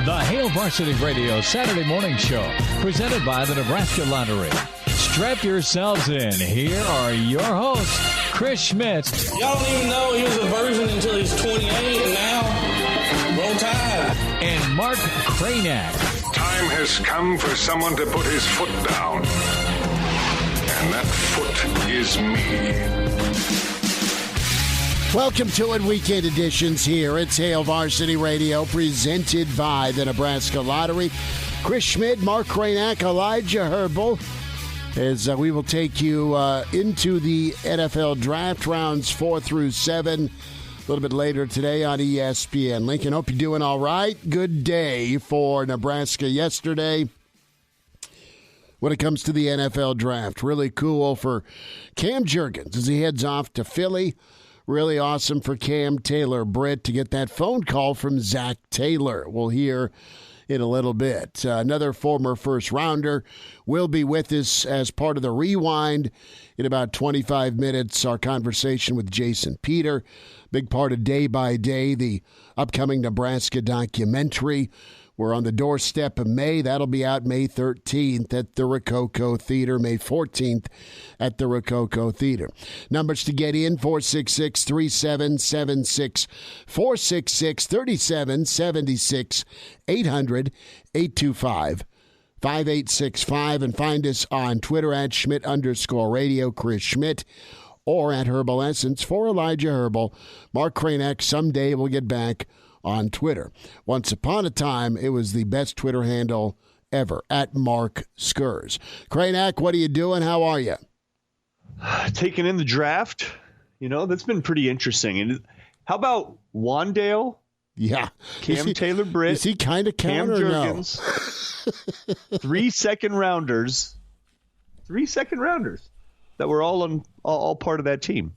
The Hail Varsity Radio Saturday Morning Show, presented by the Nebraska Lottery. Strap yourselves in. Here are your hosts, Chris Schmidt. Y'all don't even know he was a virgin until he's 28, and now, roll tide. And Mark Cranack. Time has come for someone to put his foot down. And that foot is me. Welcome to it, weekend editions here. It's Hail Varsity Radio, presented by the Nebraska Lottery. Chris Schmidt, Mark Cranack, Elijah Herbal, as we will take you into the NFL draft rounds 4 through 7 a little bit later today on ESPN. Lincoln, hope you're doing all right. Good day for Nebraska yesterday when it comes to the NFL draft. Really cool for Cam Jurgens as he heads off to Philly. Really awesome for Cam Taylor-Britt to get that phone call from Zach Taylor. We'll hear in a little bit. Another former first-rounder will be with us as part of the Rewind in about 25 minutes. Our conversation with Jason Peter, big part of Day by Day, the upcoming Nebraska documentary. We're on the doorstep of May. That'll be out May 13th at the Rococo Theater, May 14th at the Rococo Theater. Numbers to get in, 466-3776, 466-3776, 800-825-5865, and find us on Twitter at Schmidt_radio, Chris Schmidt, or at Herbal Essence for Elijah Herbal. Mark Cranack, someday we'll get back on Twitter. Once upon a time, it was the best Twitter handle ever, at Mark Skurs. Cranack, what are you doing? How are you? Taking in the draft. You know, that's been pretty interesting. And how about Wandale? Yeah. Cam Taylor-Britt. Is he kind of Cam Jurgens. No? 3 second rounders. 3 second rounders that were all part of that team.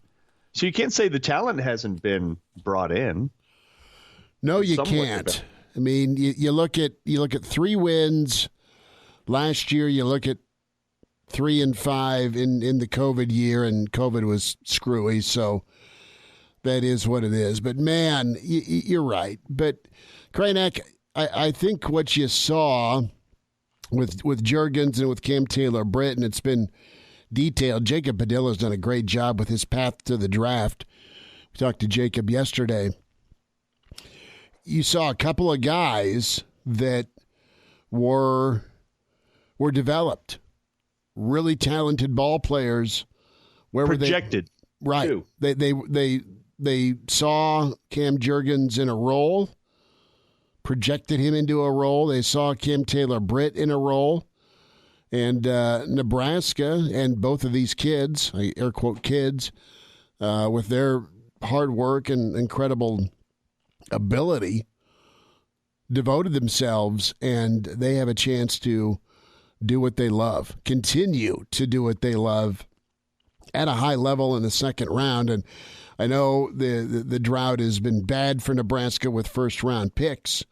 So you can't say the talent hasn't been brought in. No, you can't. I mean, you look at 3 wins last year. You look at 3 and 5 in the COVID year, and COVID was screwy. So that is what it is. But man, you're right. But Cranack, I think what you saw with Jurgens and with Cam Taylor-Britt, and it's been detailed. Jacob Padilla's done a great job with his path to the draft. We talked to Jacob yesterday. You saw a couple of guys that were developed, really talented ball players. Where projected, were they? Right. Too. They saw Cam Jurgens in a role, projected him into a role. They saw Cam Taylor-Britt in a role, and Nebraska and both of these kids, I air quote kids, with their hard work and incredible ability, devoted themselves, and they have a chance to do what they love, continue to do what they love at a high level in the second round. And I know the drought has been bad for Nebraska with first-round picks.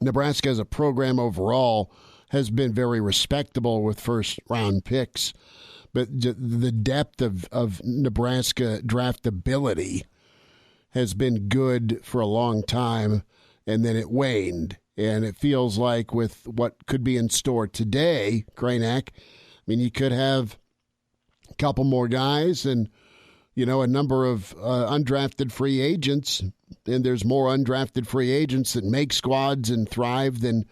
Nebraska as a program overall has been very respectable with first-round picks, but the depth of Nebraska draftability has been good for a long time, and then it waned. And it feels like with what could be in store today, Cranack, I mean, you could have a couple more guys and, you know, a number of undrafted free agents, and there's more undrafted free agents that make squads and thrive than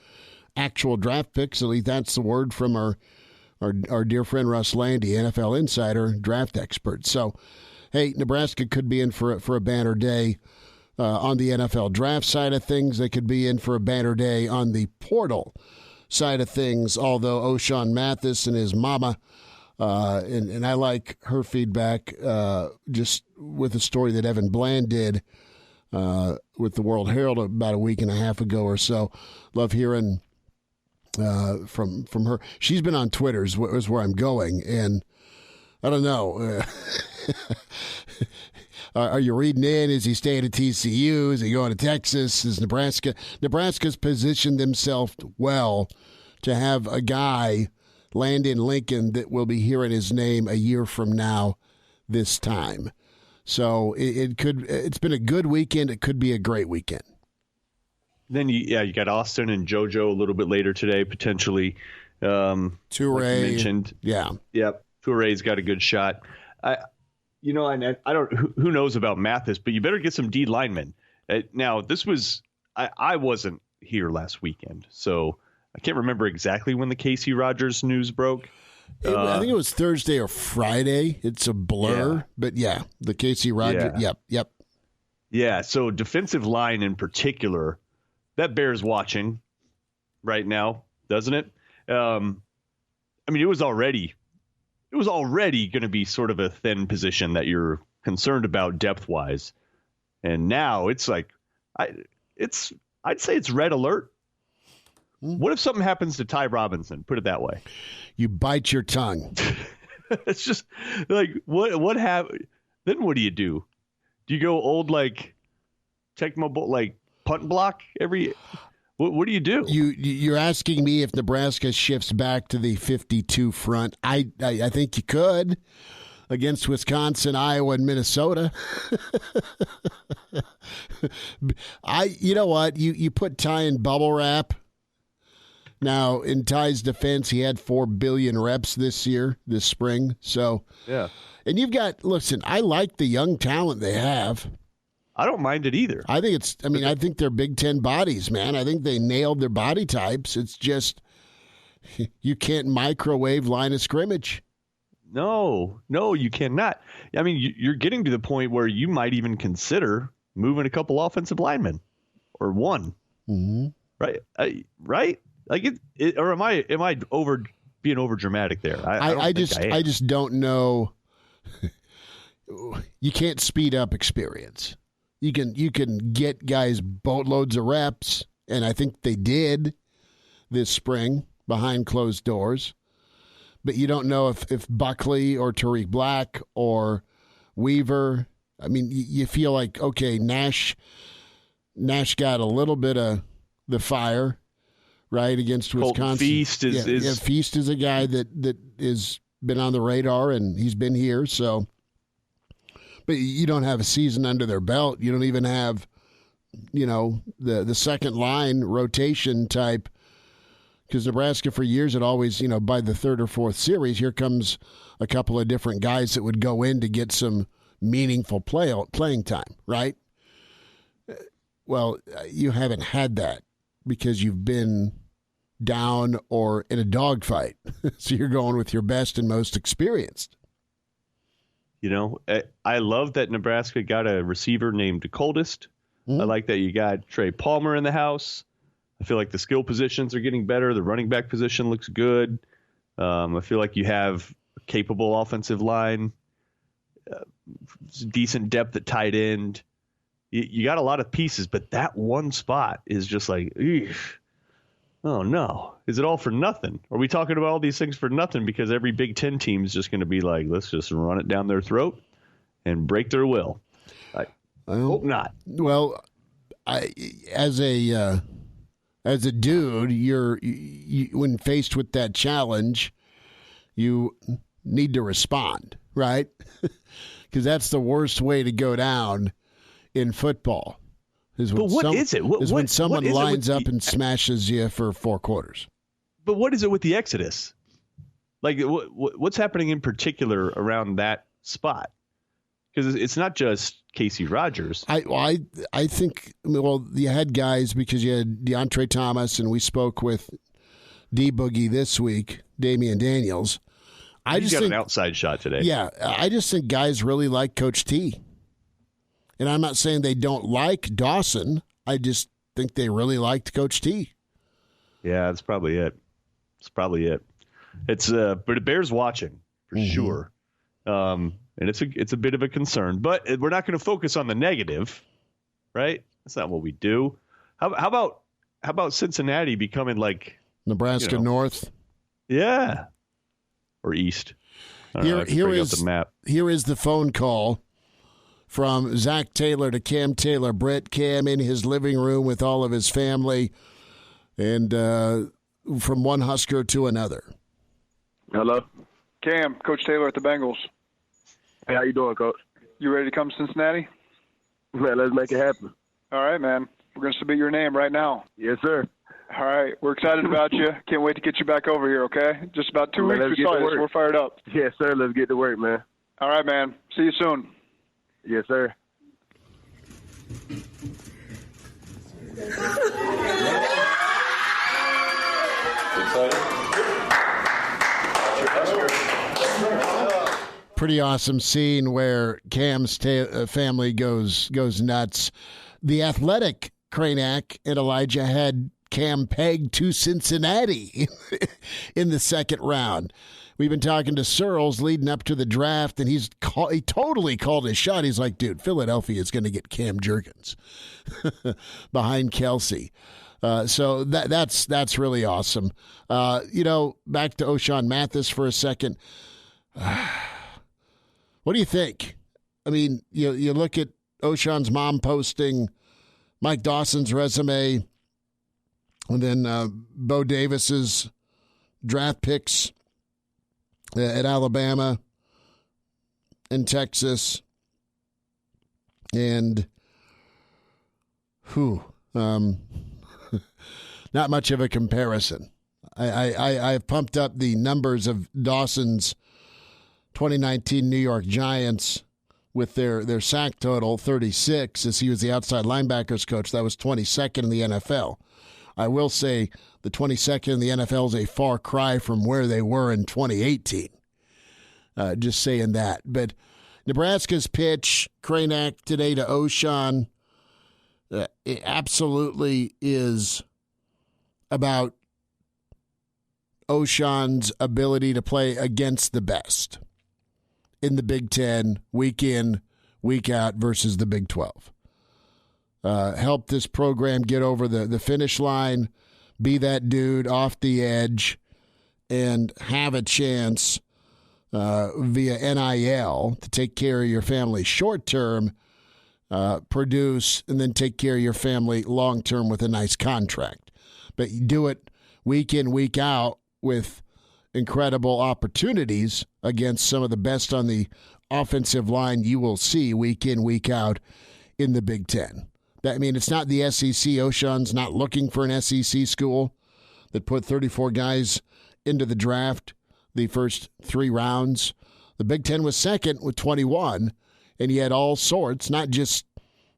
actual draft picks. At least that's the word from our dear friend Russ Landy, NFL insider, draft expert. So, hey, Nebraska could be in for a banner day on the NFL draft side of things. They could be in for a banner day on the portal side of things, although Ochaun Mathis and his mama, and I like her feedback just with the story that Evan Bland did with the World Herald about a week and a half ago or so. Love hearing from her. She's been on Twitter is where I'm going, and I don't know. Are you reading in? Is he staying at TCU? Is he going to Texas? Is Nebraska's positioned themselves well to have a guy land in Lincoln that will be hearing his name a year from now this time. So it's been a good weekend. It could be a great weekend. Then you got Austin and JoJo a little bit later today, potentially. Toure, like you mentioned. Yeah. Yep. Toure's got a good shot. I don't. Who knows about Mathis? But you better get some D linemen. Now, this was I wasn't here last weekend, so I can't remember exactly when the Casey Rogers news broke. I think it was Thursday or Friday. It's a blur, but yeah, the Casey Rogers. Yep. Yeah. So defensive line in particular, that bears watching right now, doesn't it? I mean, it was already going to be sort of a thin position that you're concerned about depth wise, and now it's like I'd say it's red alert. What if something happens to Ty Robinson? Put it that way. You bite your tongue. It's just like what happened? Then what do you do? Do you go old like Tecmo like punt block every? What do you do? You're asking me if Nebraska shifts back to the 52 front. I think you could against Wisconsin, Iowa, and Minnesota. You know what? You put Ty in bubble wrap. Now, in Ty's defense, he had 4 billion reps this spring. So, yeah. And you've got, listen, I like the young talent they have. I don't mind it either. I think they're Big Ten bodies, man. I think they nailed their body types. It's just you can't microwave line of scrimmage. No, you cannot. I mean, you're getting to the point where you might even consider moving a couple offensive linemen or one. Mm-hmm. Right? Right? Like it, or am I being over dramatic there? I just don't know. You can't speed up experience. You can get guys boatloads of reps, and I think they did this spring behind closed doors. But you don't know if Buckley or Tariq Black or Weaver. I mean, you feel like, okay, Nash got a little bit of the fire, right, against Wisconsin. Feast is Feast is a guy that is been on the radar, and he's been here. So, but you don't have a season under their belt. You don't even have, the second line rotation type. Because Nebraska, for years, it always, by the third or fourth series, here comes a couple of different guys that would go in to get some meaningful playing time, right? Well, you haven't had that because you've been down or in a dogfight. So you're going with your best and most experienced. I love that Nebraska got a receiver named Coldest. I like that you got Trey Palmer in the house. I feel like the skill positions are getting better. The running back position looks good. I feel like you have a capable offensive line, decent depth at tight end. You got a lot of pieces, but that one spot is just like, oh no. Is it all for nothing? Are we talking about all these things for nothing because every Big Ten team is just going to be like, let's just run it down their throat and break their will? I hope not. Well, as a dude, you when faced with that challenge, you need to respond, right? Because that's the worst way to go down in football. Is when someone lines up and smashes you for 4 quarters. But what is it with the Exodus? Like, what's happening in particular around that spot? Because it's not just Casey Rogers. I think, you had guys because you had DeAndre Thomas, and we spoke with D-Boogie this week, Damian Daniels. He's got an outside shot today. Yeah, I just think guys really like Coach T. And I'm not saying they don't like Dawson. I just think they really liked Coach T. Yeah, that's probably it. It's but it bears watching for sure. And it's a bit of a concern, but we're not going to focus on the negative, right? That's not what we do. How about Cincinnati becoming like Nebraska North? Yeah, or East. Here is the phone call from Zach Taylor to Cam Taylor. Brett Cam in his living room with all of his family, and from one Husker to another. Hello, Cam. Coach Taylor at the Bengals. Hey, how you doing, Coach? You ready to come to Cincinnati? Man, let's make it happen. All right, man. We're going to submit your name right now. Yes, sir. All right. We're excited about you. Can't wait to get you back over here, okay? Just about 2 weeks we saw you, so we're fired up. Yes, sir. Let's get to work, man. All right, man. See you soon. Yes, sir. Pretty awesome scene where Cam's family goes nuts. The Athletic, Cranack and Elijah, had Cam pegged to Cincinnati in the second round. We've been talking to Searles leading up to the draft, and he totally called his shot. He's like, dude, Philadelphia is going to get Cam Jurgens behind Kelsey. So that's really awesome. Back to Ochaun Mathis for a second. What do you think? I mean, you look at Ochaun's mom posting Mike Dawson's resume, and then Bo Davis's draft picks at Alabama and Texas, and not much of a comparison. I've pumped up the numbers of Dawson's 2019 New York Giants with their sack total, 36, as he was the outside linebackers coach. That was 22nd in the NFL. I will say the 22nd in the NFL is a far cry from where they were in 2018. Just saying that. But Nebraska's pitch, Cranack today to Ochaun, it absolutely is about Ochaun's ability to play against the best in the Big Ten, week in, week out, versus the Big 12. Help this program get over the finish line, be that dude off the edge, and have a chance via NIL to take care of your family short term, produce, and then take care of your family long term with a nice contract. But you do it week in, week out with incredible opportunities against some of the best on the offensive line you will see week in, week out in the Big Ten. It's not the SEC. Ochaun's not looking for an SEC school that put 34 guys into the draft the first 3 rounds. The Big Ten was second with 21, and you had all sorts, not just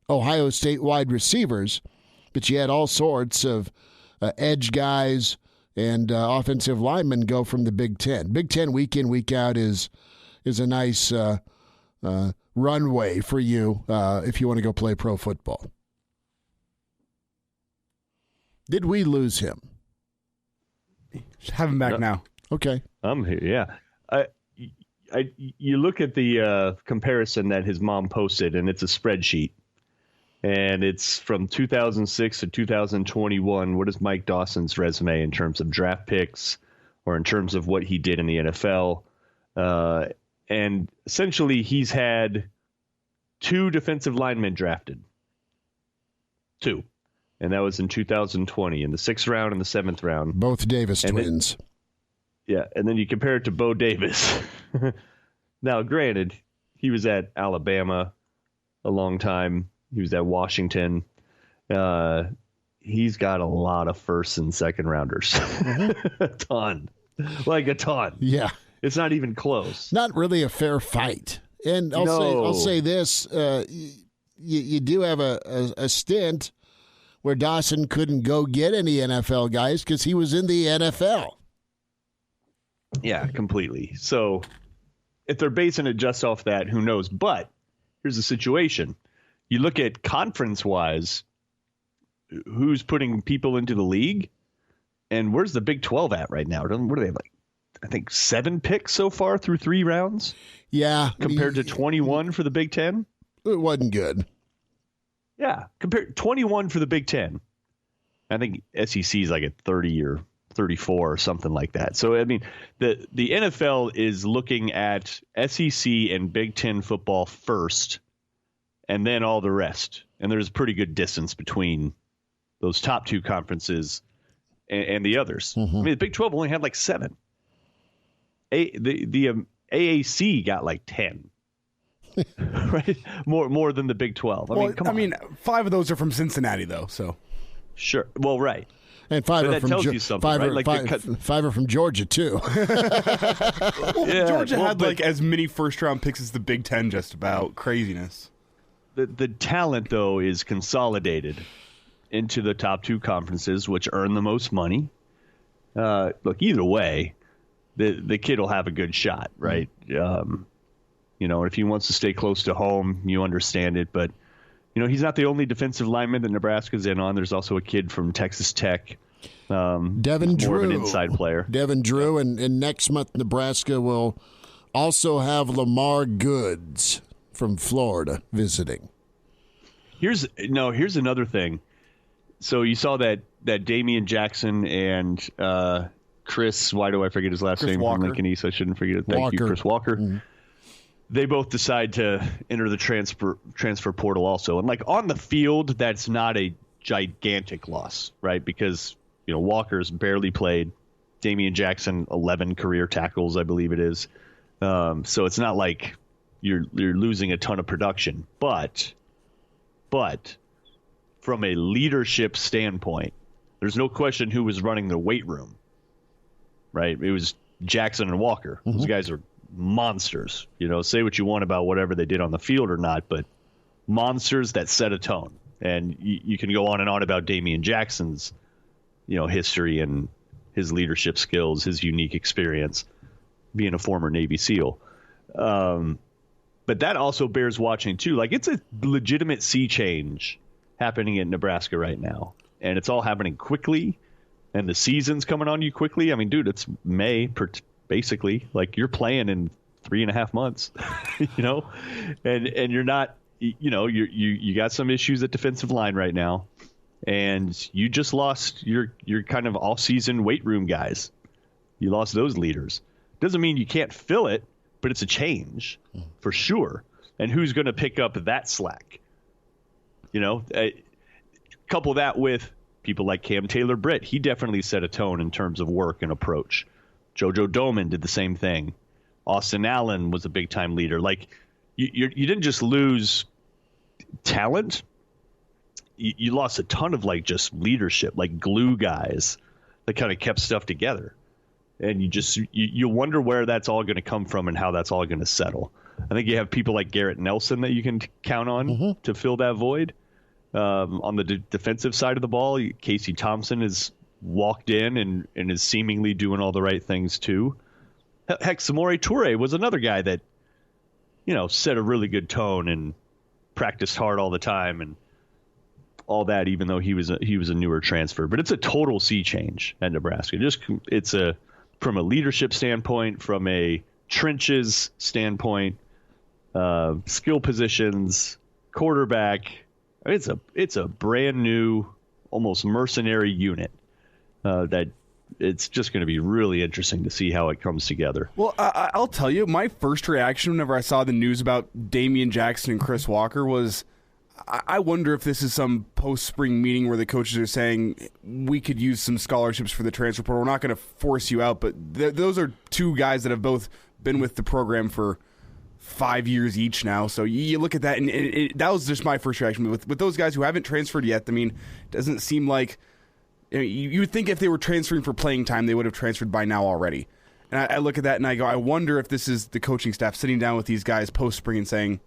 Ohio State wide receivers, but you had all sorts of edge guys and offensive linemen go from the Big Ten. Big Ten week in, week out is a nice runway for you if you want to go play pro football. Did we lose him? Have him back now. Okay. I'm here, yeah. You look at the comparison that his mom posted, and it's a spreadsheet. And it's from 2006 to 2021. What is Mike Dawson's resume in terms of draft picks or in terms of what he did in the NFL? And essentially, he's had 2 defensive linemen drafted. 2. And that was in 2020, in the 6th round and the 7th round. Both Davis twins. And then you compare it to Bo Davis. Now, granted, he was at Alabama a long time. He was at Washington. He's got a lot of first and second rounders. A ton. Like a ton. Yeah. It's not even close. Not really a fair fight. And I'll say this. You do have a stint where Dawson couldn't go get any NFL guys because he was in the NFL. Yeah, completely. So if they're basing it just off that, who knows? But here's the situation. You look at conference-wise, who's putting people into the league, and where's the Big 12 at right now? What are they like? I think 7 picks so far through 3 rounds? Yeah. Compared to 21 for the Big 10? It wasn't good. Yeah, compared 21 for the Big 10. I think SEC is like at 30 or 34 or something like that. So, I mean, the NFL is looking at SEC and Big 10 football first, and then all the rest. And there's a pretty good distance between those top 2 conferences and the others. Mm-hmm. I mean, the Big 12 only had like 7. The AAC got like 10. right? More than the Big 12. I mean, come on. 5 of those are from Cincinnati, though. So sure. Well, right. And 5 are that from tells you something, right? Like 5 are from Georgia too. Georgia had as many first-round picks as the Big Ten. Just about craziness. The talent, though, is consolidated into the top 2 conferences, which earn the most money. Look, either way, the kid will have a good shot, right? If he wants to stay close to home, you understand it. But, he's not the only defensive lineman that Nebraska's in on. There's also a kid from Texas Tech. Devin Drew. More of an inside player. Devin Drew. And next month, Nebraska will also have Lamar Goods from Florida visiting. Here's another thing. So you saw that Damian Jackson and Chris, why do I forget his last name? Walker. From Lincoln East. I shouldn't forget it. Thank you, Chris Walker. Mm-hmm. They both decide to enter the transfer portal also. And on the field, that's not a gigantic loss, right? Because, Walker's barely played. Damian Jackson, 11 career tackles, I believe it is. So it's not like you're losing a ton of production. But from a leadership standpoint, there's no question who was running the weight room, right? It was Jackson and Walker. Mm-hmm. Those guys are monsters. Say what you want about whatever they did on the field or not, but monsters that set a tone. And you can go on and on about Damian Jackson's, history and his leadership skills, his unique experience, being a former Navy SEAL. But that also bears watching too. It's a legitimate sea change happening in Nebraska right now, and it's all happening quickly, and the season's coming on you quickly. I mean, dude, it's May basically. You're playing in 3.5 months, and you're not, you got some issues at defensive line right now, and you just lost your kind of all season weight room guys. You lost those leaders. Doesn't mean you can't fill it, but it's a change for sure. And who's going to pick up that slack? Couple that with people like Cam Taylor-Britt. He definitely set a tone in terms of work and approach. JoJo Doman did the same thing. Austin Allen was a big-time leader. You didn't just lose talent. You lost a ton of just leadership, glue guys that kind of kept stuff together. And you wonder where that's all going to come from and how that's all going to settle. I think you have people like Garrett Nelson that you can count on to fill that void. On the defensive side of the ball, Casey Thompson has walked in and is seemingly doing all the right things too. Heck, Samori Toure was another guy that, set a really good tone and practiced hard all the time and all that, even though he was a newer transfer. But it's a total sea change at Nebraska. It's from a leadership standpoint, from a trenches standpoint, skill positions, quarterback. It's a brand new, almost mercenary unit that it's just going to be really interesting to see how it comes together. Well, I'll tell you, my first reaction whenever I saw the news about Damian Jackson and Chris Walker was, I wonder if this is some post-spring meeting where the coaches are saying we could use some scholarships for the transfer portal. We're not going to force you out, but those are 2 guys that have both been with the program for 5 years each now. So you look at that, and that was just my first reaction. With those guys who haven't transferred yet, I mean, it doesn't seem like you would think if they were transferring for playing time, they would have transferred by now already. And I look at that and I go, I wonder if this is the coaching staff sitting down with these guys post-spring and saying,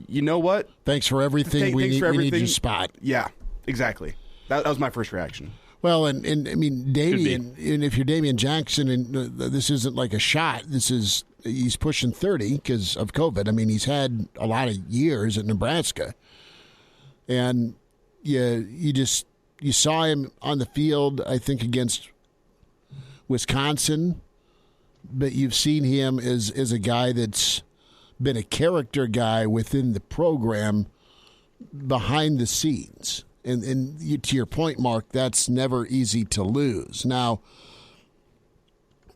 you know what? Thanks for everything. We need your spot. Yeah, exactly. That was my first reaction. Well, and I mean, Damian, and if you're Damian Jackson, and this isn't like a shot, he's pushing 30 because of COVID. I mean, he's had a lot of years at Nebraska. And you saw him on the field, I think, against Wisconsin, but you've seen him as a guy that's been a character guy within the program behind the scenes. And to your point, Mark, that's never easy to lose. Now,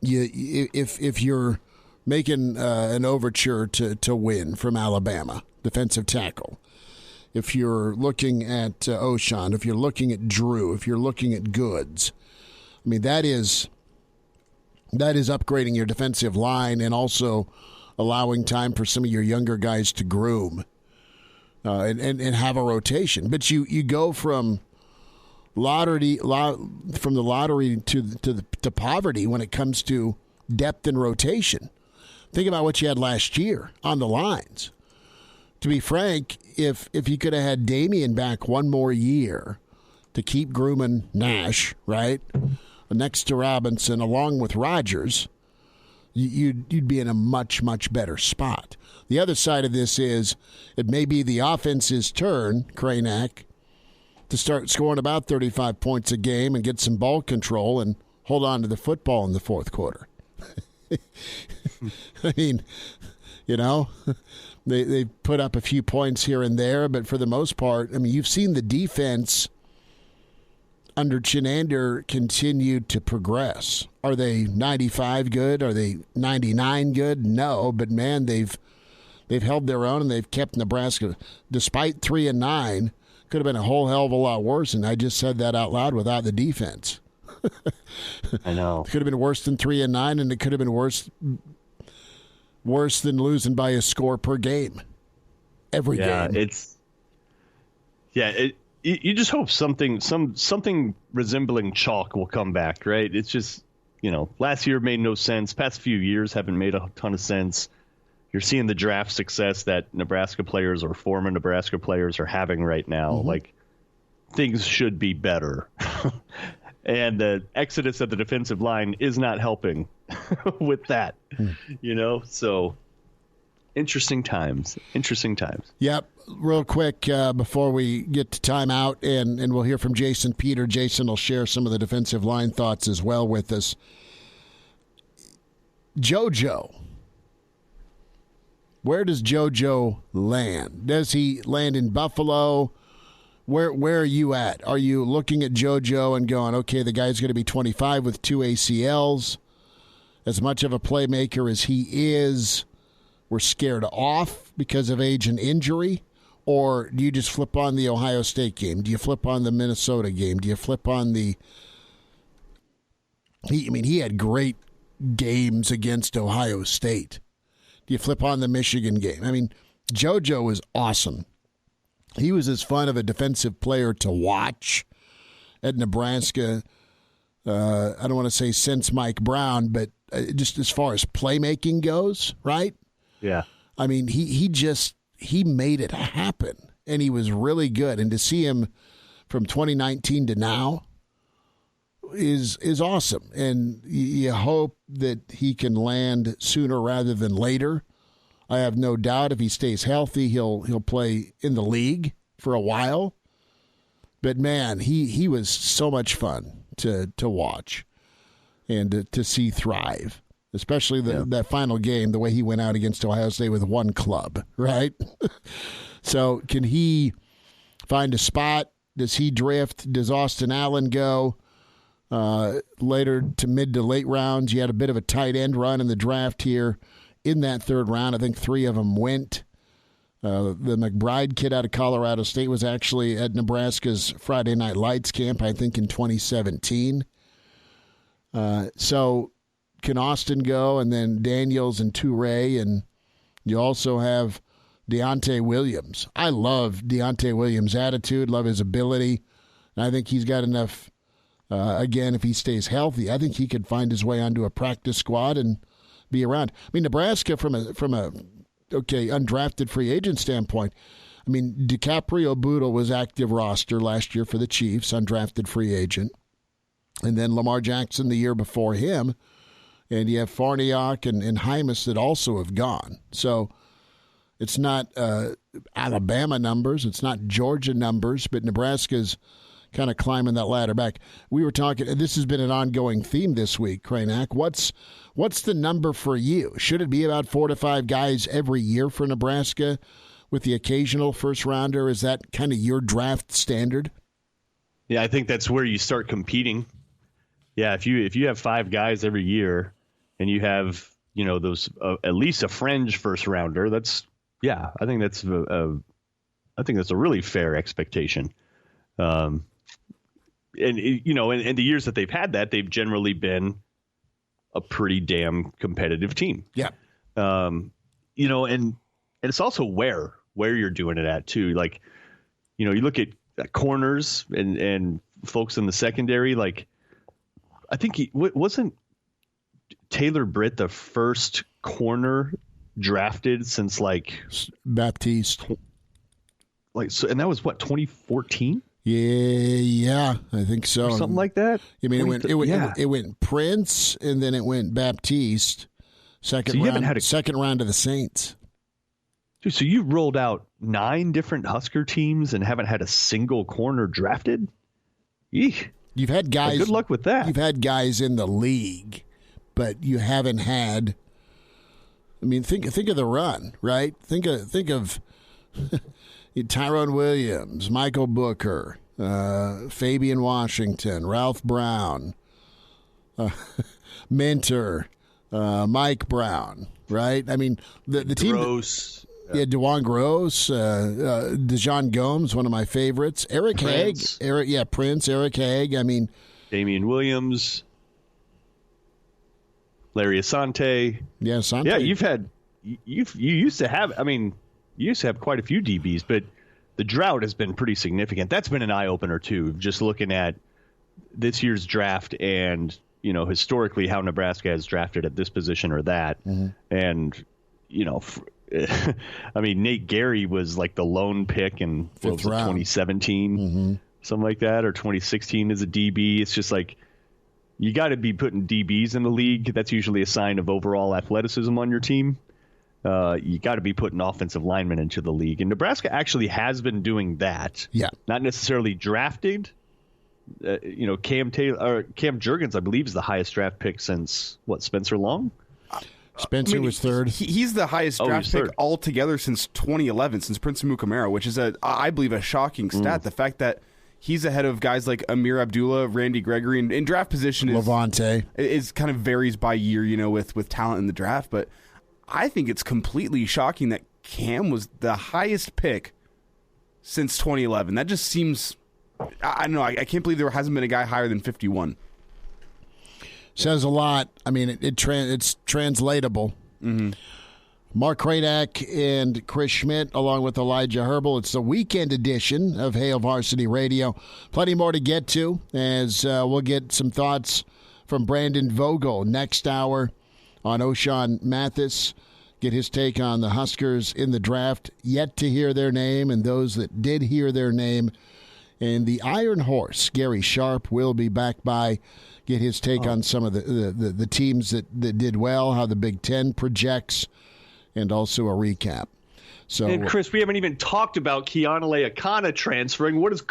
if you're making an overture to win from Alabama, defensive tackle, if you're looking at Ochaun, if you're looking at Drew, if you're looking at Goods, I mean, that is upgrading your defensive line and also allowing time for some of your younger guys to groom and have a rotation. But you go from the lottery to poverty when it comes to depth and rotation. Think about what you had last year on the lines. To be frank, if you could have had Damian back one more year to keep grooming Nash, right, next to Robinson, along with Rodgers, you'd be in a much, much better spot. The other side of this is it may be the offense's turn, Kranak, to start scoring about 35 points a game and get some ball control and hold on to the football in the fourth quarter. I mean, they put up a few points here and there, but for the most part, I mean, you've seen the defense under Chinander continue to progress. Are they 95 good? Are they 99 good? No, but man, they've held their own and they've kept Nebraska, despite 3-9, could have been a whole hell of a lot worse. And I just said that out loud without the defense. I know. It could have been worse than 3-9, and it could have been worse than losing by a score per game. Every game. You just hope something resembling chalk will come back, right? It's just, last year made no sense. Past few years haven't made a ton of sense. You're seeing the draft success that Nebraska players or former Nebraska players are having right now. Mm-hmm. Like, things should be better. And the exodus of the defensive line is not helping with that, So, interesting times. Yep. Real quick before we get to timeout, and we'll hear from Jason Peter. Jason will share some of the defensive line thoughts as well with us. JoJo. Where does JoJo land? Does he land in Buffalo? Where are you at? Are you looking at JoJo and going, okay, the guy's going to be 25 with 2 ACLs? As much of a playmaker as he is, we're scared off because of age and injury? Or do you just flip on the Ohio State game? Do you flip on the Minnesota game? Do you flip on the... He had great games against Ohio State. Do you flip on the Michigan game? I mean, JoJo was awesome. He was as fun of a defensive player to watch at Nebraska. I don't want to say since Mike Brown, but just as far as playmaking goes, right? Yeah. I mean, he made it happen, and he was really good. And to see him from 2019 to now is awesome. And you hope that he can land sooner rather than later. I have no doubt if he stays healthy, he'll play in the league for a while. But man, he was so much fun to watch and to see thrive, especially that final game, the way he went out against Ohio State with one club, right? So can he find a spot? Does he drift? Does Austin Allen go later to mid to late rounds? You had a bit of a tight end run in the draft here. In that third round, I think 3 of them went. The McBride kid out of Colorado State was actually at Nebraska's Friday Night Lights camp, I think, in 2017. So can Austin go, and then Daniels and Toure, and you also have Deontay Williams. I love Deontay Williams' attitude, love his ability, and I think he's got enough, again, if he stays healthy, I think he could find his way onto a practice squad and be around. I mean, Nebraska from a undrafted free agent standpoint, I mean, DiCaprio Boodle was active roster last year for the Chiefs, undrafted free agent. And then Lamar Jackson the year before him. And you have Farniok and Hymas that also have gone. So it's not Alabama numbers. It's not Georgia numbers. But Nebraska's kind of climbing that ladder back. We were talking, and this has been an ongoing theme this week, Kranak. What's the number for you? Should it be about 4 to 5 guys every year for Nebraska with the occasional first rounder? Is that kind of your draft standard? Yeah, I think that's where you start competing. Yeah, if you have 5 guys every year and you have, those at least a fringe first rounder, I think that's a really fair expectation. And in the years that they've had that, they've generally been a pretty damn competitive team. Yeah. and it's also where you're doing it at too. Like, you look at corners and folks in the secondary. Like, I think wasn't Taylor Britt the first corner drafted since like Baptiste. Like, so, and that was what, 2014? Yeah, I think so. Or something like that. I mean, it went Prince, and then it went Baptiste. Second round of the Saints. Dude, so you rolled out 9 different Husker teams and haven't had a single corner drafted? Eek. You've had guys. Well, good luck with that. You've had guys in the league, but you haven't had. I mean, think of the run, right? Think of Tyrone Williams, Michael Booker, Fabian Washington, Ralph Brown, Mentor, Mike Brown, right? I mean, the team. Gross. Yeah, DeJuan Gross, DeJon Gomes, one of my favorites. Eric Haig, Prince, Eric Haig. I mean, Damian Williams, Larry Asante. Yeah, Asante. Yeah, you used to have. I mean, you used to have quite a few DBs, but the drought has been pretty significant. That's been an eye opener too. Just looking at this year's draft and historically how Nebraska has drafted at this position or that, and I mean, Nate Gary was like the lone pick in 2017, something like that, or 2016 as a DB. It's just like you got to be putting DBs in the league. That's usually a sign of overall athleticism on your team. You got to be putting offensive linemen into the league, and Nebraska actually has been doing that. Yeah, not necessarily drafted. Cam Jurgens, I believe, is the highest draft pick since Spencer Long. Spencer was third. He's the highest draft pick altogether since 2011, since Prince Amukamara, which is, I believe, a shocking stat. The fact that he's ahead of guys like Amir Abdullah, Randy Gregory, and in draft position is kind of varies by year, with talent in the draft. But I think it's completely shocking that Cam was the highest pick since 2011. That just seems, I don't know, I can't believe there hasn't been a guy higher than 51. Says a lot. I mean, it's translatable. Mark Kranak and Chris Schmidt, along with Elijah Herbal. It's the weekend edition of Hail Varsity Radio. Plenty more to get to as we'll get some thoughts from Brandon Vogel next hour on Ochaun Mathis. Get his take on the Huskers in the draft. Yet to hear their name, and those that did hear their name. And the Iron Horse, Gary Sharp, will be back by. Get his take on some of the teams that did well, how the Big Ten projects, and also a recap. So, and Chris, we haven't even talked about Keonale Akana transferring. What is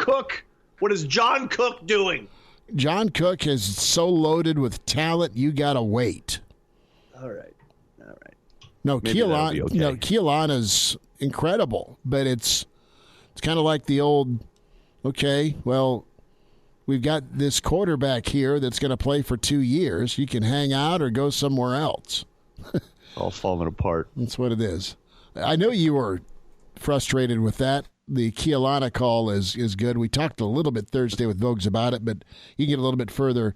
John Cook doing? John Cook is so loaded with talent, you got to wait. All right. No, Keonale's incredible, but it's kind of like the old, okay, well, we've got this quarterback here that's going to play for 2 years. You can hang out or go somewhere else. All falling apart. That's what it is. I know you were frustrated with that. The Keonale call is good. We talked a little bit Thursday with Vogues about it, but you can get a little bit further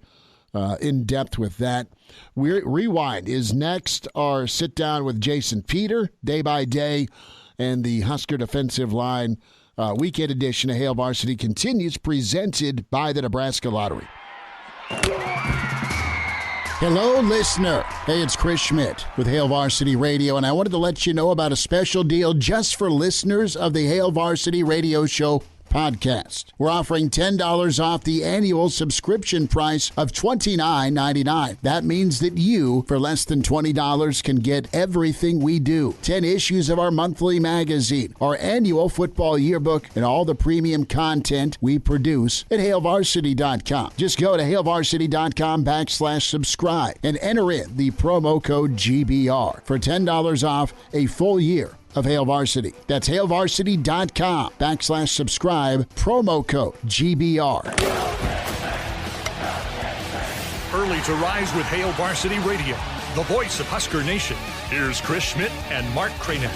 in depth with that. Rewind is next. Our sit down with Jason Peter, day by day, and the Husker defensive line. Weekend edition of Hail Varsity continues, presented by the Nebraska Lottery. Hello, listener. Hey, it's Chris Schmidt with Hail Varsity Radio, and I wanted to let you know about a special deal just for listeners of the Hail Varsity Radio Show podcast. We're offering $10 off the annual subscription price of $29.99. That means that you, for less than $20, can get everything we do. 10 issues of our monthly magazine, our annual football yearbook, and all the premium content we produce at HailVarsity.com. Just go to HailVarsity.com/subscribe and enter in the promo code GBR for $10 off a full year of Hail Varsity. That's HailVarsity.com/subscribe, promo code GBR. Early to rise with Hail Varsity Radio, the voice of Husker Nation. Here's Chris Schmidt and Mark Kranak.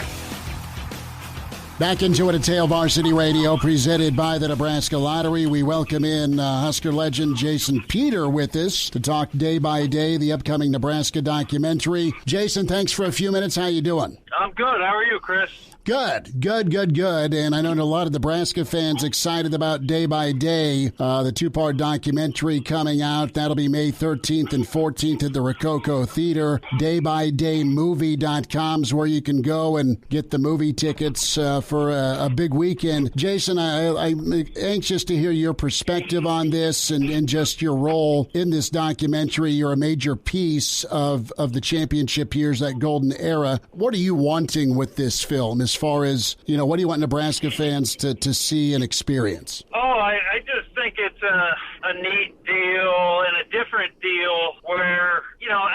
Back into it at Hail Varsity Radio, presented by the Nebraska Lottery. We welcome in Husker legend Jason Peter with us to talk day by day the upcoming Nebraska documentary. Jason, thanks for a few minutes. How you doing? I'm good. How are you, Chris? Good. And I know a lot of Nebraska fans excited about Day by Day, the two-part documentary coming out. That'll be May 13th and 14th at the Rococo Theater. DayByDayMovie.com is where you can go and get the movie tickets for a big weekend. Jason, I'm anxious to hear your perspective on this and just your role in this documentary. You're a major piece of the championship years, that golden era. What are you wanting with this film as far as, what do you want Nebraska fans to see and experience? I just think it's a neat deal and a different deal where,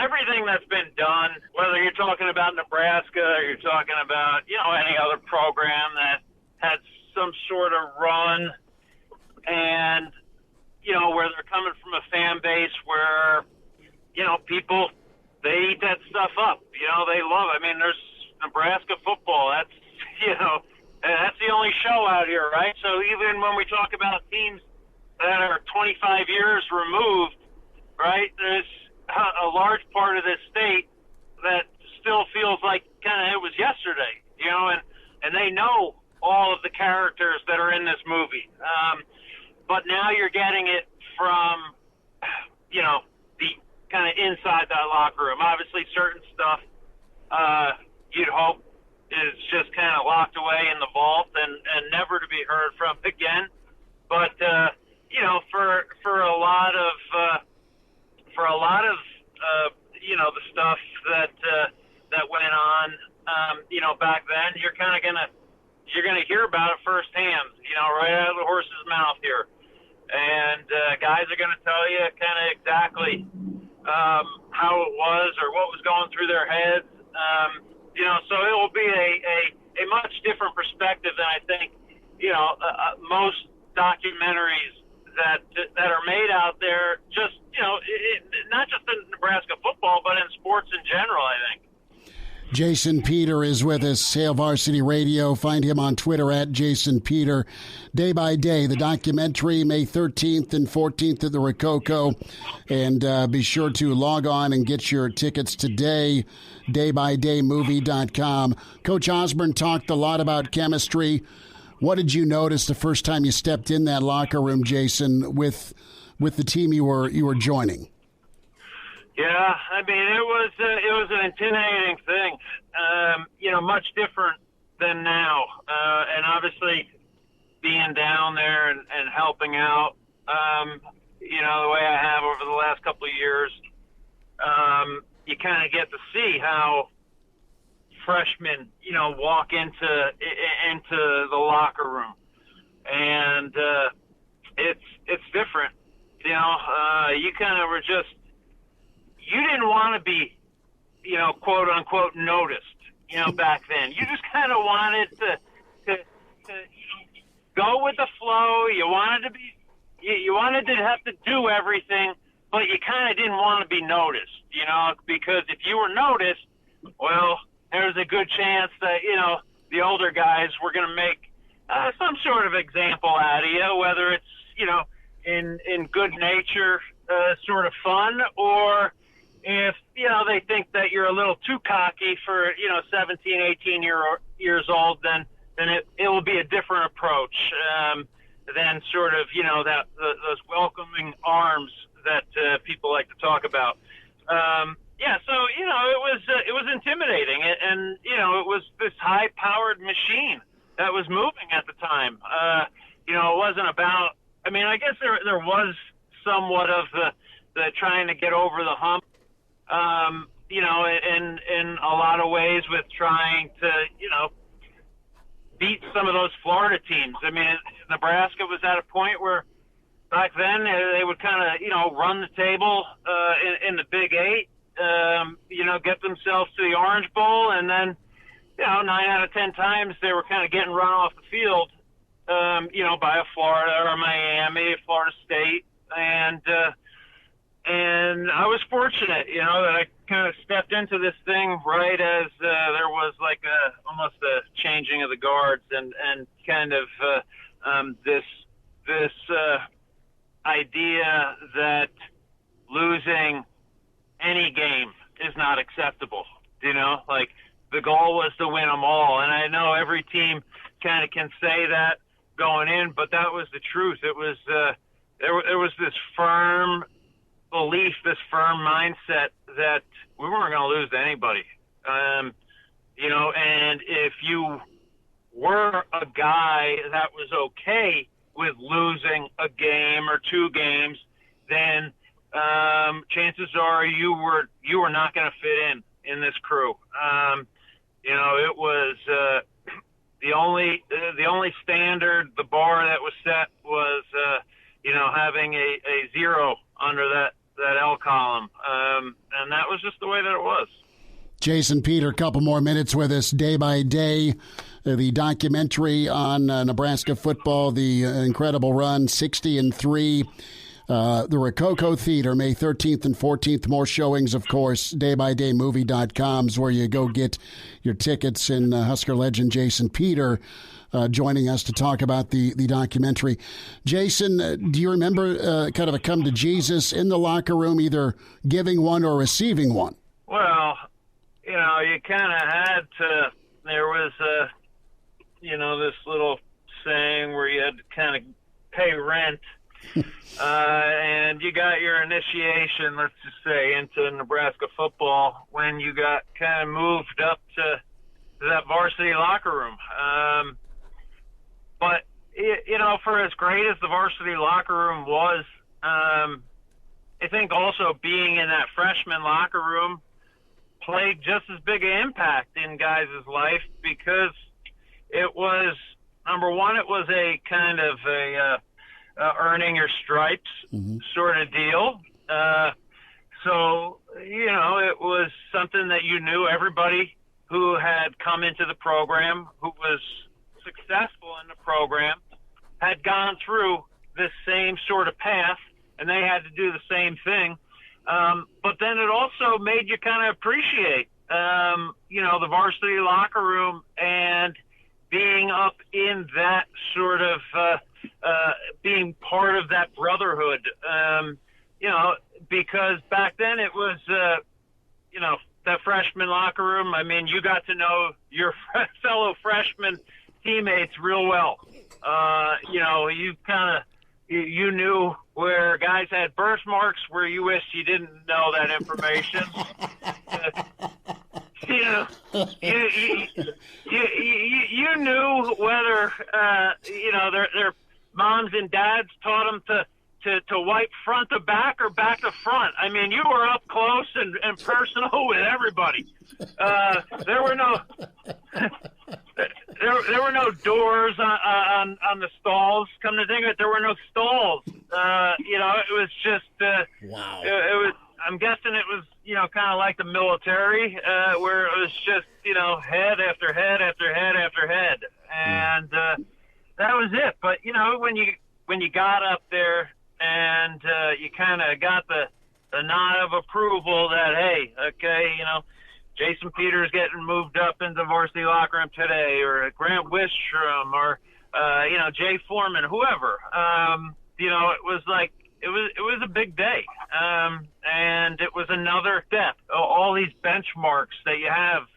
everything that's been done, whether you're talking about Nebraska or you're talking about, any other program that had some sort of run and, where they're coming from a fan base where, people, they eat that stuff up. They love it. I mean, there's Nebraska football. That's, that's the only show out here, right? So even when we talk about teams that are 25 years removed, right, there's a large part of this state that still feels like kind of it was yesterday, and they know all of the characters that are in this movie. But now you're getting it from, the kind of inside that locker room. Obviously, certain stuff you'd hope is just kind of locked away in the vault and never to be heard from again. But for a lot of the stuff that went on, back then, you're kind of gonna hear about it firsthand, right out of the horse's mouth here. And guys are gonna tell you kind of exactly how it was or what was going through their heads. So it will be a much different perspective than I think, most documentaries that are made out there, just, not just in Nebraska football, but in sports in general, I think. Jason Peter is with us, Hail Varsity Radio. Find him on Twitter at Jason Peter. Day by Day, the documentary, May 13th and 14th at the Rococo. And be sure to log on and get your tickets today, DayByDayMovie.com. Coach Osborne talked a lot about chemistry. What did you notice the first time you stepped in that locker room, Jason, with the team you were joining? Yeah, I mean, it was an intimidating thing, much different than now. And obviously being down there and helping out, the way I have over the last couple of years, you kind of get to see how freshmen, walk into the locker room. And it's different. You kind of were just, you didn't want to be, quote unquote noticed, back then. You just kind of wanted to go with the flow. You wanted to have to do everything, but you kind of didn't want to be noticed, because if you were noticed, well, there was a good chance that, the older guys were going to make some sort of example out of you, whether it's, in good nature, sort of fun, or if, they think that you're a little too cocky for, 17, 18 years old, then it will be a different approach than sort of, those welcoming arms that people like to talk about. So, it was intimidating, and it was this high-powered machine that was moving at the time. It wasn't about, I guess there was somewhat of the trying to get over the hump, in a lot of ways with trying to, beat some of those Florida teams. Nebraska was at a point where back then they would kind of, run the table in the Big Eight, get themselves to the Orange Bowl, and then, 9 out of 10 times they were kind of getting run off the field, by a Florida or a Miami, Florida State, and I was fortunate, that I kind of stepped into this thing right as there was like almost a changing of the guards and kind of this idea that losing any game is not acceptable. the goal was to win them all. And I know every team kind of can say that going in, but that was the truth. It was there was this firm belief, this firm mindset that we weren't going to lose to anybody. And if you were a guy that was okay with losing a game or two games, then chances are you were not going to fit in this crew. It was the only standard, the bar that was set was having a zero under that L column, and that was just the way that it was. Jason Peter, a couple more minutes with us. Day by Day, the documentary on Nebraska football, the incredible run, 60-3. The Rococo Theater, May 13th and 14th. More showings, of course. DayByDayMovie.com is where you go get your tickets. And Husker legend Jason Peter joining us to talk about the documentary. Jason, do you remember kind of a come to Jesus in the locker room, either giving one or receiving one? Well, you kind of had to. There was this little saying where you had to kind of pay rent. And you got your initiation, let's just say, into Nebraska football when you got kind of moved up to that varsity locker room. But, for as great as the varsity locker room was, I think also being in that freshman locker room played just as big an impact in guys' life, because it was, number one, it was a kind of a earning your stripes sort of deal. So, it was something that you knew everybody who had come into the program, who was successful in the program, had gone through this same sort of path, and they had to do the same thing. But then it also made you kind of appreciate, the varsity locker room and being up in that sort of being part of that brotherhood, because back then it was, that freshman locker room. I mean, you got to know your fellow freshman teammates real well. You kind of, you knew where guys had birthmarks, where you wished you didn't know that information. You knew whether their moms and dads taught them to wipe front to back or back to front. I mean, you were up close and personal with everybody. There were no there were no doors on the stalls. Come to think of it, there were no stalls. It was just wow. It was. I'm guessing it was, kind of like the military, where it was just, head after head after head after head. And that was it. But, when you got up there and you kind of got the nod of approval that, hey, okay, Jason Peters getting moved up into the varsity locker room today, or Grant Wistrom, or, Jay Foreman, whoever, it was like, it was a big day, and it was another step. All these benchmarks that you have,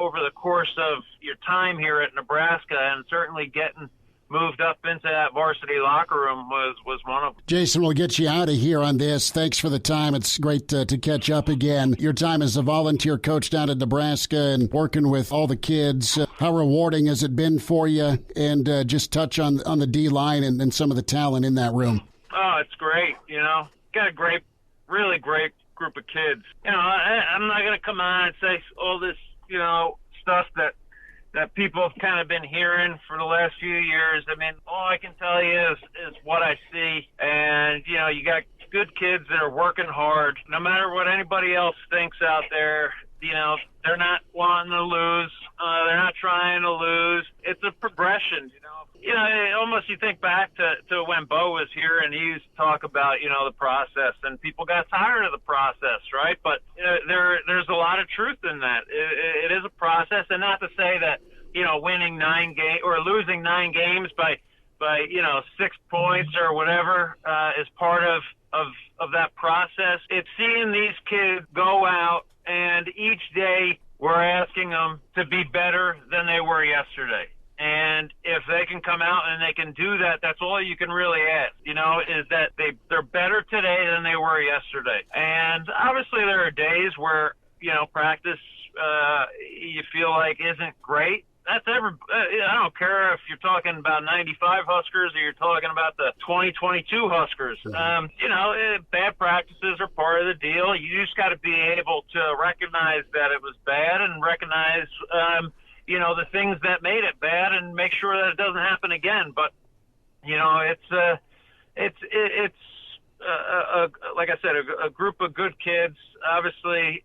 over the course of your time here at Nebraska, and certainly getting moved up into that varsity locker room was one of them. Jason, we'll get you out of here on this. Thanks for the time. It's great to catch up again. Your time as a volunteer coach down at Nebraska and working with all the kids, how rewarding has it been for you? And just touch on the D-line and some of the talent in that room. Oh, it's great, Got a really great group of kids. I'm not going to come on and say all this, stuff that people have kind of been hearing for the last few years. I mean, all I can tell you is what I see. And, you got good kids that are working hard. No matter what anybody else thinks out there, they're not wanting to lose. They're not trying to lose. It's a progression, almost you think back to when Bo was here and he used to talk about, the process, and people got tired of the process, right? But there's a lot of truth in that. It is a process, and not to say that, winning 9 games or losing 9 games by 6 points or whatever is part of that process. It's seeing these kids go out, and each day we're asking them, be better than they were yesterday. And if they can come out and they can do that, that's all you can really ask, is that they're better today than they were yesterday. And obviously there are days where, practice you feel like isn't great. I don't care if you're talking about 95 Huskers or you're talking about the 2022 Huskers. Bad practices are part of the deal. You just got to be able to recognize that it was bad and recognize, the things that made it bad and make sure that it doesn't happen again. But, it's like I said, a group of good kids. Obviously,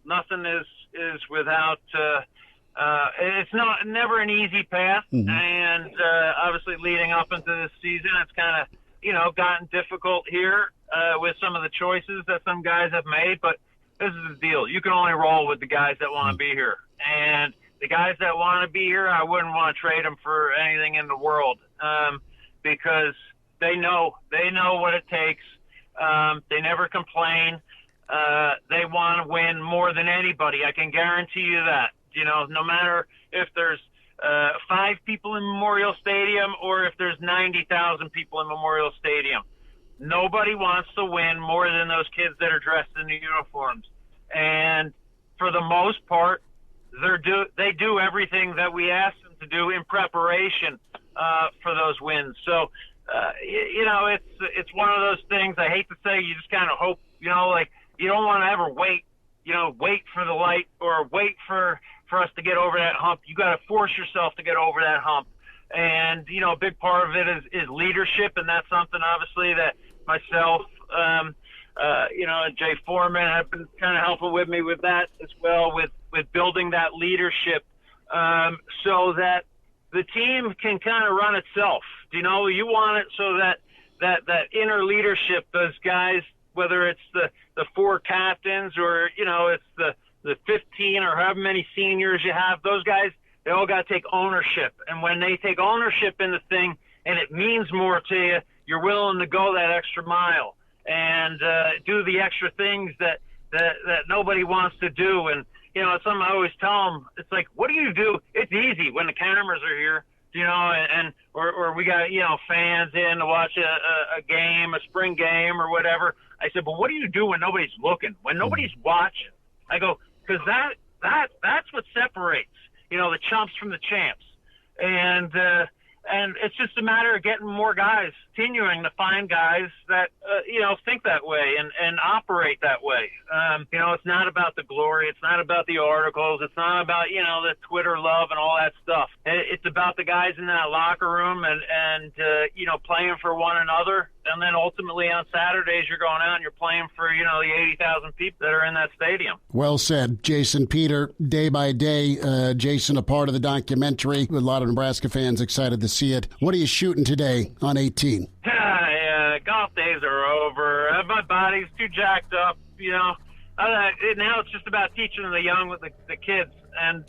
nothing is without, it's never an easy path. Mm-hmm. And, obviously leading up into this season, it's kind of, gotten difficult here, with some of the choices that some guys have made, but this is the deal. You can only roll with the guys that want to be here. And the guys that want to be here, I wouldn't want to trade them for anything in the world, because they know what it takes. They never complain. They want to win more than anybody. I can guarantee you that. No matter if there's 5 people in Memorial Stadium or if there's 90,000 people in Memorial Stadium, nobody wants to win more than those kids that are dressed in the uniforms. And for the most part, they do everything that we ask them to do in preparation for those wins. So, it's one of those things. I hate to say, you just kind of hope, you don't want to ever wait for the light or wait for us to get over that hump. You got to force yourself to get over that hump. And, a big part of it is leadership, and that's something obviously that myself, and Jay Foreman have been kind of helping with me with that as well, with building that leadership, so that the team can kind of run itself. You want it so that inner leadership, those guys, whether it's the 4 captains or, it's the 15 or however many seniors you have, those guys, they all got to take ownership. And when they take ownership in the thing and it means more to you, you're willing to go that extra mile and do the extra things that nobody wants to do. And, it's something I always tell them. It's like, what do you do? It's easy when the cameras are here, or we got, fans in to watch a game, a spring game or whatever. I said, but what do you do when nobody's looking, when nobody's watching? I go, because that's what separates, the chumps from the champs. And it's just a matter of getting more guys, continuing to find guys that, think that way and operate that way. It's not about the glory. It's not about the articles. It's not about, the Twitter love and all that stuff. It's about the guys in that locker room and playing for one another. And then ultimately on Saturdays, you're going out and you're playing for, the 80,000 people that are in that stadium. Well said. Jason Peter, day by day. Jason, a part of the documentary. A lot of Nebraska fans excited to see it. What are you shooting today on 18? Golf days are over. My body's too jacked up, Now it's just about teaching the young with the kids. And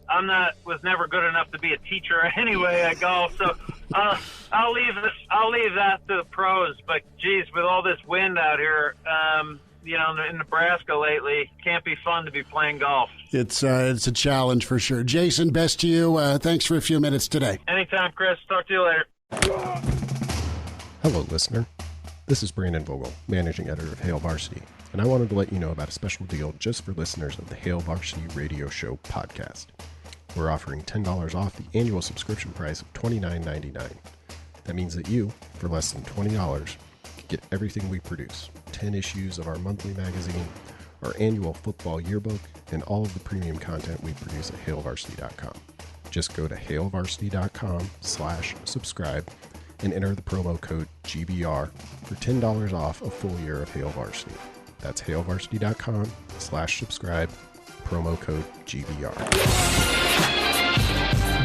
was never good enough to be a teacher anyway at golf. So I'll leave that to the pros. But geez, with all this wind out here, in Nebraska lately, it can't be fun to be playing golf. It's a challenge for sure. Jason, best to you. Thanks for a few minutes today. Anytime, Chris. Talk to you later. Hello, listener. This is Brandon Vogel, managing editor of Hail Varsity, and I wanted to let you know about a special deal just for listeners of the Hail Varsity Radio Show podcast. We're offering $10 off the annual subscription price of $29.99. That means that you, for less than $20, can get everything we produce, 10 issues of our monthly magazine, our annual football yearbook, and all of the premium content we produce at HailVarsity.com. Just go to HailVarsity.com/subscribe and enter the promo code GBR for $10 off a full year of Hail Varsity. That's HailVarsity.com/subscribe, promo code GBR.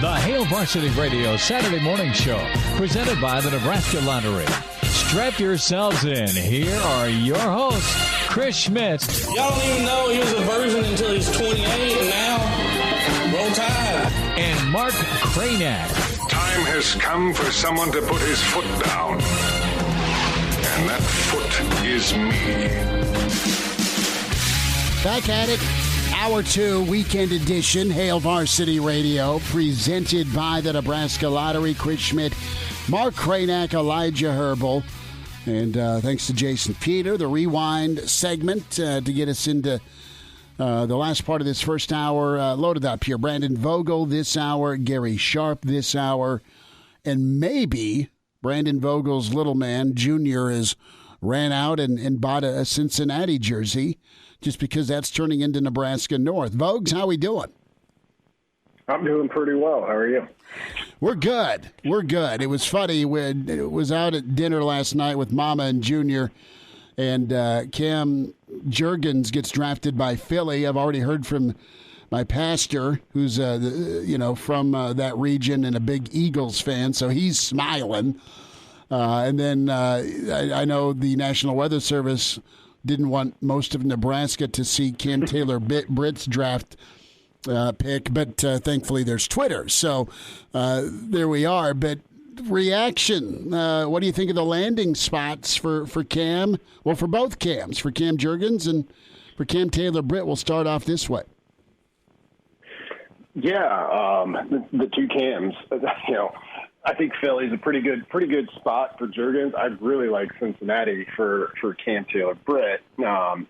The Hail Varsity Radio Saturday Morning Show, presented by the Nebraska Lottery. Strap yourselves in. Here are your hosts, Chris Schmidt. Y'all don't even know he was a virgin until he's 28, and now, roll tide. And Mark Cranack. Time has come for someone to put his foot down. And that foot is me. Back at it. Hour 2, weekend edition, Hail Varsity Radio, presented by the Nebraska Lottery. Chris Schmidt, Mark Cranack, Elijah Herbal, and thanks to Jason Peter, the Rewind segment to get us into the last part of this first hour. Loaded up here. Brandon Vogel this hour, Gary Sharp this hour, and maybe Brandon Vogel's little man, Junior, has ran out and bought a Cincinnati jersey, just because that's turning into Nebraska North. Vogues, how we doing? I'm doing pretty well. How are you? We're good. It was funny. It was out at dinner last night with Mama and Junior, and Cam Jurgens gets drafted by Philly. I've already heard from my pastor, who's from that region and a big Eagles fan, so he's smiling. And then I know the National Weather Service didn't want most of Nebraska to see Cam Taylor Britt's draft pick, but thankfully there's Twitter. So there we are. But reaction, what do you think of the landing spots for Cam? Well, for both Cams, for Cam Jurgens and for Cam Taylor Britt. We'll start off this way. Yeah, the two Cams, I think Philly's a pretty good spot for Jurgens. I'd really like Cincinnati for Cam Taylor Britt.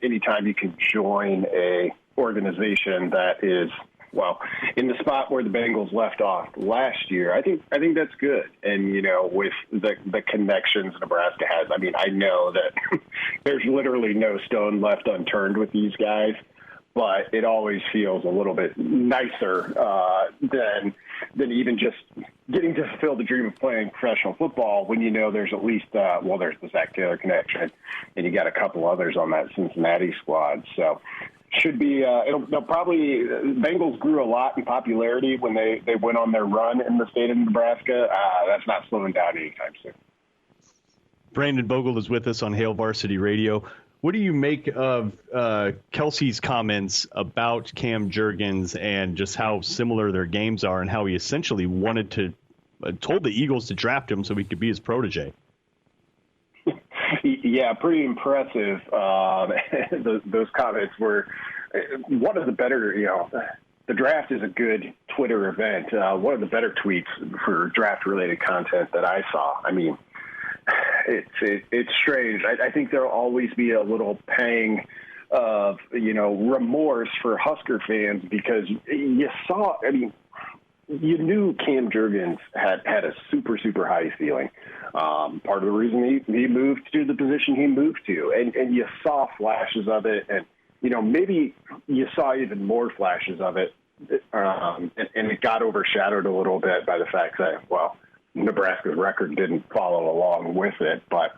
Anytime you can join a organization that is, well, in the spot where the Bengals left off last year, I think that's good. And with the connections Nebraska has, I mean, I know that there's literally no stone left unturned with these guys, but it always feels a little bit nicer than even just getting to fulfill the dream of playing professional football when there's at least, there's the Zach Taylor connection, and you got a couple others on that Cincinnati squad. So should be, they'll probably, Bengals grew a lot in popularity when they went on their run in the state of Nebraska. That's not slowing down anytime soon. Brandon Vogel is with us on Hail Varsity Radio. What do you make of Kelsey's comments about Cam Jurgens and just how similar their games are, and how he essentially told the Eagles to draft him so he could be his protege? Yeah, pretty impressive. Those comments were one of the better, the draft is a good Twitter event. One of the better tweets for draft-related content that I saw. I mean, it's strange. I think there'll always be a little pang of, remorse for Husker fans, because you knew Cam Jurgens had a super, super high ceiling. Part of the reason he moved to the position he moved to, and you saw flashes of it, and maybe you saw even more flashes of it, and it got overshadowed a little bit by the fact that, Nebraska's record didn't follow along with it. But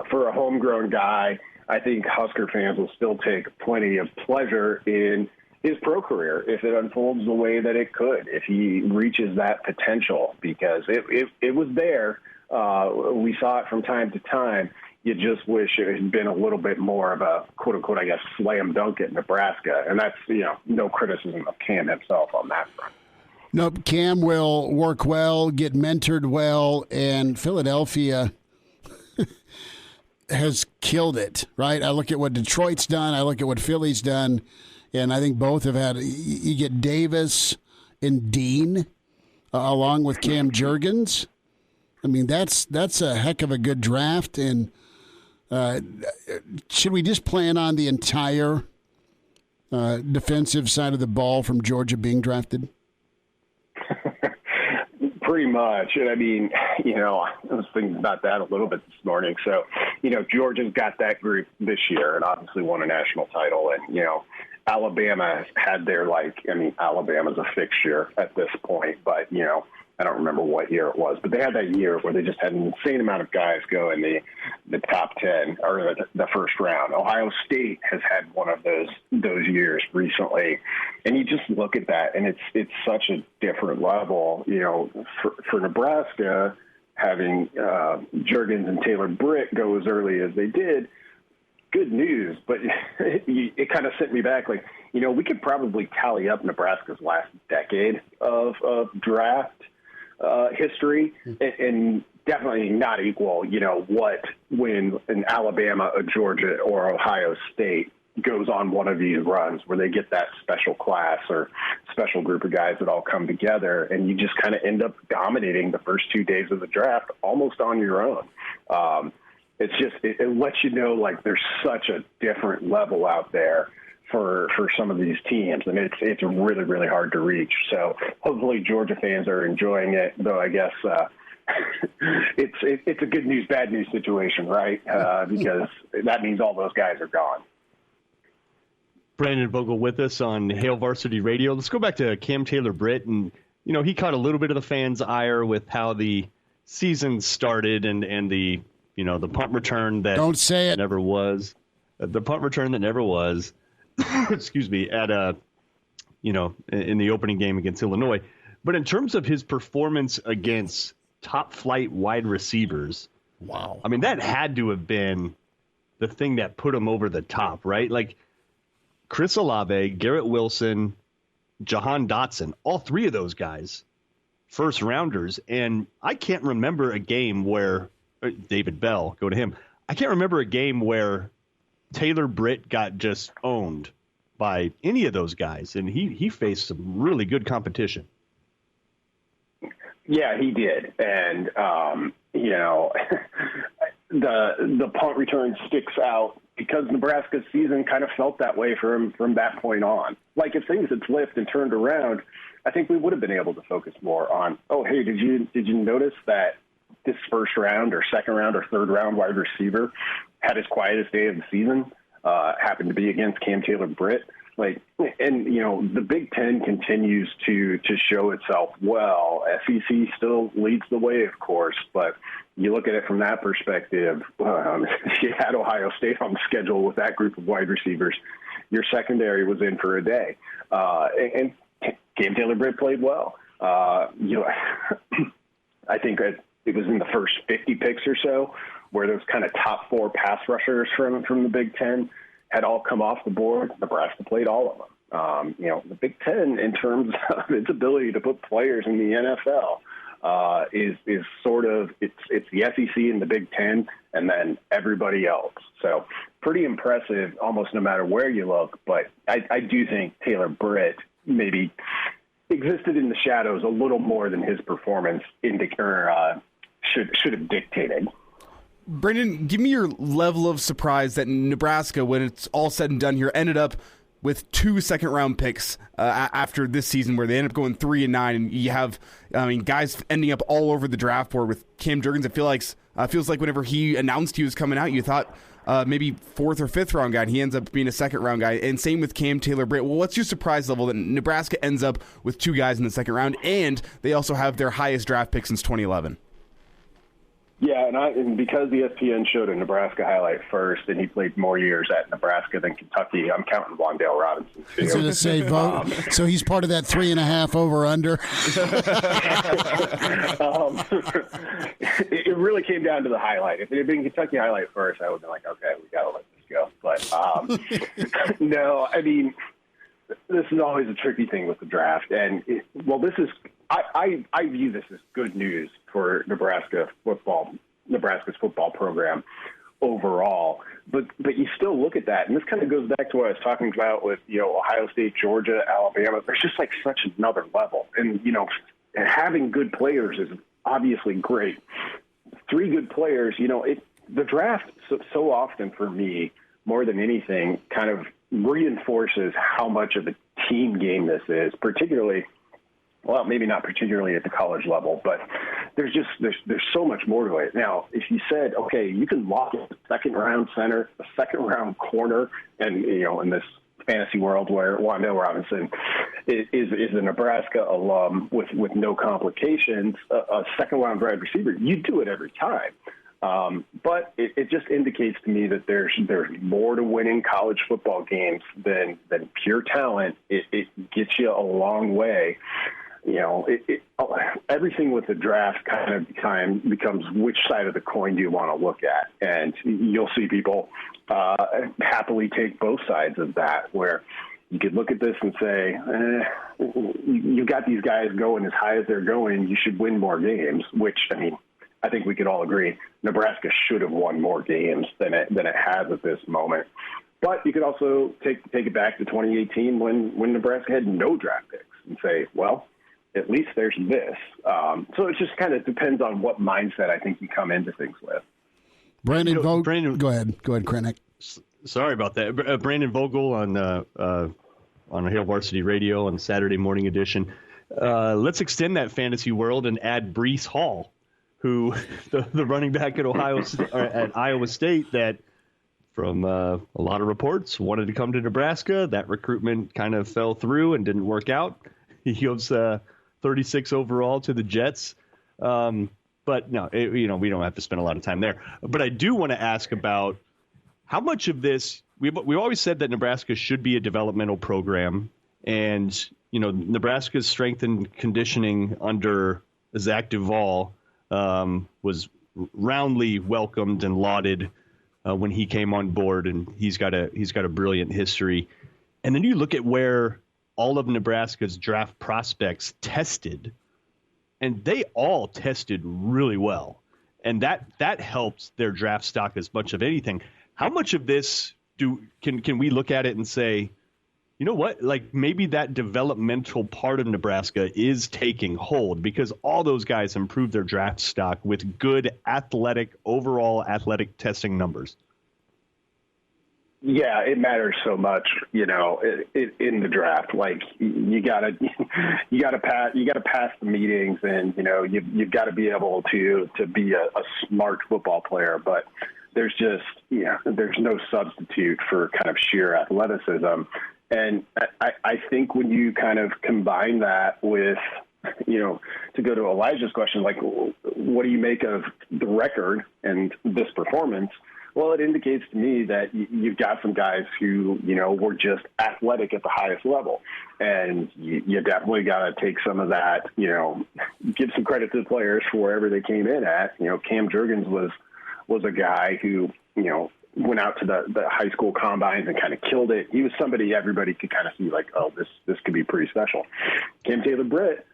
for a homegrown guy, I think Husker fans will still take plenty of pleasure in his pro career if it unfolds the way that it could, if he reaches that potential, because it was there. We saw it from time to time. You just wish it had been a little bit more of a quote unquote, I guess, slam dunk at Nebraska. And that's, no criticism of Cam himself on that front. Nope, Cam will work well, get mentored well, and Philadelphia has killed it, right? I look at what Detroit's done, I look at what Philly's done, and I think both have had, you get Davis and Dean along with Cam Jurgens. I mean, that's a heck of a good draft, and should we just plan on the entire defensive side of the ball from Georgia being drafted? Pretty much. And I mean, I was thinking about that a little bit this morning. So, Georgia's got that group this year and obviously won a national title. And, Alabama had their, Alabama's a fixture at this point, but, I don't remember what year it was, but they had that year where they just had an insane amount of guys go in the top 10 or the first round. Ohio State has had one of those years recently, and you just look at that, and it's such a different level. For Nebraska, having Jurgens and Taylor Britt go as early as they did, good news, but it kind of sent me back. We could probably tally up Nebraska's last decade of draft history, and definitely not equal, what when an Alabama, a Georgia, or Ohio State goes on one of these runs where they get that special class or special group of guys that all come together, and you just kind of end up dominating the first 2 days of the draft almost on your own. It lets you know, like, there's such a different level out there for some of these teams, and it's really, really hard to reach. So hopefully Georgia fans are enjoying it, though I guess it's a good news, bad news situation, right? Because that means all those guys are gone. Brandon Vogel with us on Hail Varsity Radio. Let's go back to Cam Taylor-Britt, and he caught a little bit of the fans' ire with how the season started and the the punt return that don't say it never was, the punt return that never was. Excuse me, at in the opening game against Illinois. But in terms of his performance against top flight wide receivers, wow. I mean, that had to have been the thing that put him over the top, right? Like Chris Olave, Garrett Wilson, Jahan Dotson, all three of those guys, first rounders. And I can't remember a game where David Bell, go to him. I can't remember a game where Taylor-Britt got just owned by any of those guys, and he faced some really good competition. Yeah, he did, and the punt return sticks out because Nebraska's season kind of felt that way for him from that point on. Like, if things had flipped and turned around, I think we would have been able to focus more on, oh, hey, did you notice that this first round or second round or third round wide receiver had his quietest day of the season, happened to be against Cam Taylor-Britt. Like, and, the Big Ten continues to show itself well. SEC still leads the way, of course, but you look at it from that perspective, you had Ohio State on the schedule with that group of wide receivers. Your secondary was in for a day. And Cam Taylor-Britt played well. I think it was in the first 50 picks or so where those kind of top four pass rushers from the Big Ten had all come off the board. Nebraska played all of them. The Big Ten, in terms of its ability to put players in the NFL, is sort of it's the SEC and the Big Ten, and then everybody else. So pretty impressive, almost no matter where you look. But I do think Taylor-Britt maybe existed in the shadows a little more than his performance should have dictated. Brendan, give me your level of surprise that Nebraska, when it's all said and done here, ended up with 2 second-round picks after this season, where they ended up going 3-9, and you have, guys ending up all over the draft board with Cam Jurgens. It feels like whenever he announced he was coming out, you thought maybe 4th or 5th round guy, and he ends up being a 2nd-round guy. And same with Cam Taylor-Britt. Well, what's your surprise level that Nebraska ends up with 2 guys in the 2nd round, and they also have their highest draft pick since 2011? Yeah, and because ESPN showed a Nebraska highlight first, and he played more years at Nebraska than Kentucky, I'm counting Wan'Dale Robinson, too. I was going to say, vote. So he's part of that 3.5 over-under? It really came down to the highlight. If it had been Kentucky highlight first, I would have been like, okay, we got to let this go. But no, I mean, this is always a tricky thing with the draft. And, I view this as good news for Nebraska's football program overall. But you still look at that, and this kind of goes back to what I was talking about with, Ohio State, Georgia, Alabama. There's just like such another level. And, having good players is obviously great. 3 good players, the draft so often for me, more than anything, kind of reinforces how much of a team game this is, particularly, well, maybe not particularly at the college level, but there's so much more to it. Now, if you said, okay, you can lock a 2nd-round center, a 2nd-round corner, and, in this fantasy world where Wan'Dale Robinson is a Nebraska alum with no complications, a 2nd-round wide receiver, you do it every time. But it just indicates to me that there's more to winning college football games than pure talent. It gets you a long way. Everything with the draft kind of becomes which side of the coin do you want to look at, and you'll see people happily take both sides of that, where you could look at this and say, you got these guys going as high as they're going, you should win more games, which, I think we could all agree Nebraska should have won more games than it has at this moment. But you could also take it back to 2018 when Nebraska had no draft picks and say, well, at least there's this. So it just kind of depends on what mindset I think you come into things with. Brandon Vogel. Go ahead, Krennic. Sorry about that. Brandon Vogel on Hail Varsity Radio on Saturday morning edition. Let's extend that fantasy world and add Breece Hall, who the running back at Iowa State that, from a lot of reports, wanted to come to Nebraska. That recruitment kind of fell through and didn't work out. He goes 36 overall to the Jets. But no, we don't have to spend a lot of time there. But I do want to ask about how much of this we always said that Nebraska should be a developmental program, and Nebraska's strength and conditioning under Zach Duvall was roundly welcomed and lauded when he came on board, and he's got a brilliant history. And then you look at where all of Nebraska's draft prospects tested, and they all tested really well, and that helps their draft stock as much of anything. How much of this can we look at it and say, you know what, like maybe that developmental part of Nebraska is taking hold because all those guys improved their draft stock with good overall athletic testing numbers? Yeah, it matters so much, in the draft. Like you gotta pass the meetings, and you've got to be able to be a smart football player. But there's just there's no substitute for kind of sheer athleticism. And I think when you kind of combine that with, to go to Elijah's question, like, what do you make of the record and this performance? Well, it indicates to me that you've got some guys who, were just athletic at the highest level. And you definitely got to take some of that, give some credit to the players for wherever they came in at. Cam Jurgens was a guy who, went out to the high school combines and kind of killed it. He was somebody everybody could kind of see like, oh, this could be pretty special. Cam Taylor-Britt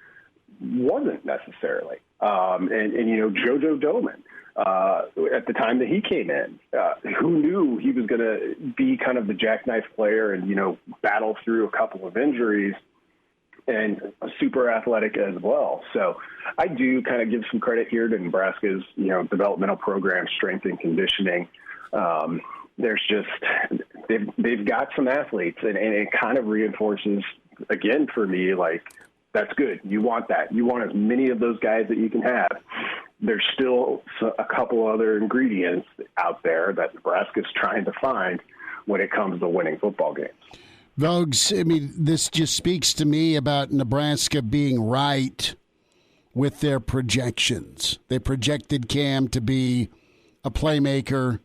wasn't necessarily. And JoJo Doman, at the time that he came in, who knew he was going to be kind of the jackknife player and, battle through a couple of injuries and super athletic as well. So I do kind of give some credit here to Nebraska's, developmental program, strength and conditioning. There's just, they've got some athletes and it kind of reinforces again for me, like, that's good. You want that. You want as many of those guys that you can have. There's still a couple other ingredients out there that Nebraska's trying to find when it comes to winning football games. Vogues, I mean, this just speaks to me about Nebraska being right with their projections. They projected Cam to be a playmaker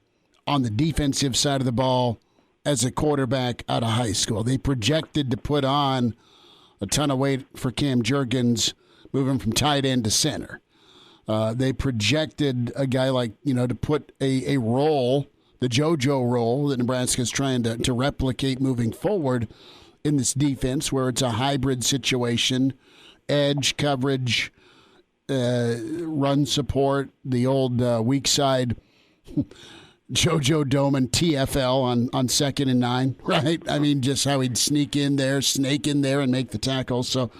on the defensive side of the ball as a quarterback out of high school. They projected to put on a ton of weight for Cam Jurgens, moving from tight end to center. They projected a guy like, to put a role, the JoJo role that Nebraska's trying to replicate moving forward in this defense where it's a hybrid situation, edge coverage, run support, the old weak side JoJo Doman TFL on 2nd and 9, right? I mean, just how he'd snake in there, and make the tackle. So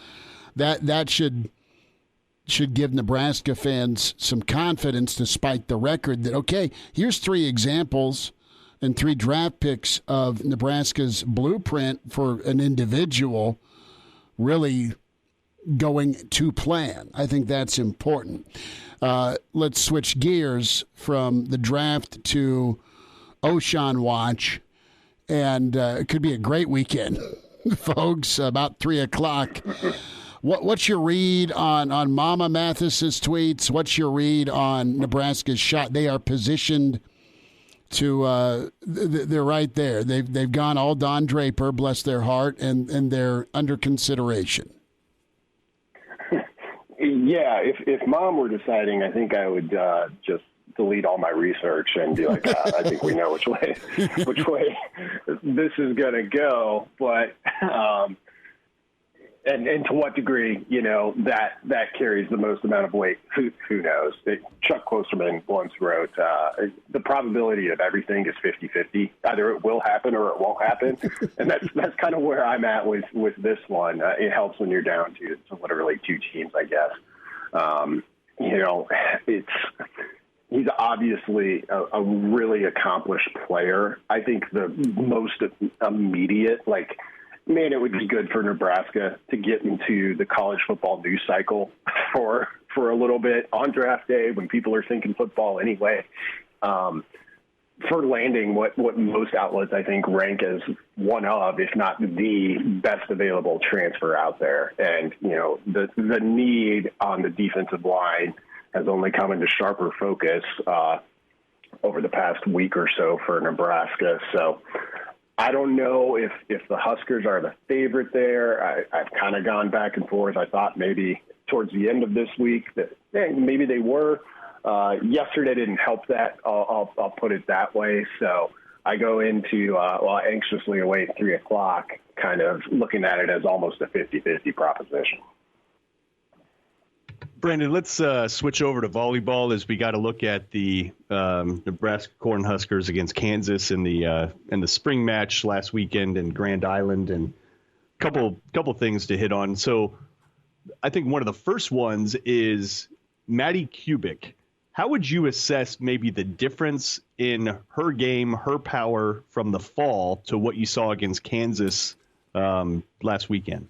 that should give Nebraska fans some confidence despite the record that, okay, here's 3 examples and 3 draft picks of Nebraska's blueprint for an individual really going to plan. I think that's important. Let's switch gears from the draft to Ochaun Watch, and it could be a great weekend, folks, about 3 o'clock. What's your read on Mama Mathis's tweets? What's your read on Nebraska's shot? They are positioned to they're right there. They've gone all Don Draper, bless their heart, and they're under consideration. Yeah, if Mom were deciding, I think I would just delete all my research and be like, I think we know which way this is going to go. But And to what degree, that carries the most amount of weight, who knows? Chuck Klosterman once wrote, the probability of everything is 50-50. Either it will happen or it won't happen. And that's kind of where I'm at with this one. It helps when you're down to literally two teams, I guess. He's obviously a really accomplished player. I think the most immediate, man, it would be good for Nebraska to get into the college football news cycle for a little bit on draft day when people are thinking football anyway. For landing what most outlets, I think, rank as one of, if not the best available transfer out there. And, the need on the defensive line has only come into sharper focus over the past week or so for Nebraska. So I don't know if the Huskers are the favorite there. I've kind of gone back and forth. I thought maybe towards the end of this week that maybe they were. Yesterday didn't help that. I'll put it that way. So I go into, anxiously await 3 o'clock, kind of looking at it as almost a 50-50 proposition. Brandon, let's switch over to volleyball as we got to look at the Nebraska Cornhuskers against Kansas in the spring match last weekend in Grand Island, and couple things to hit on. So I think one of the first ones is Maddie Kubik. How would you assess maybe the difference in her game, her power from the fall to what you saw against Kansas last weekend?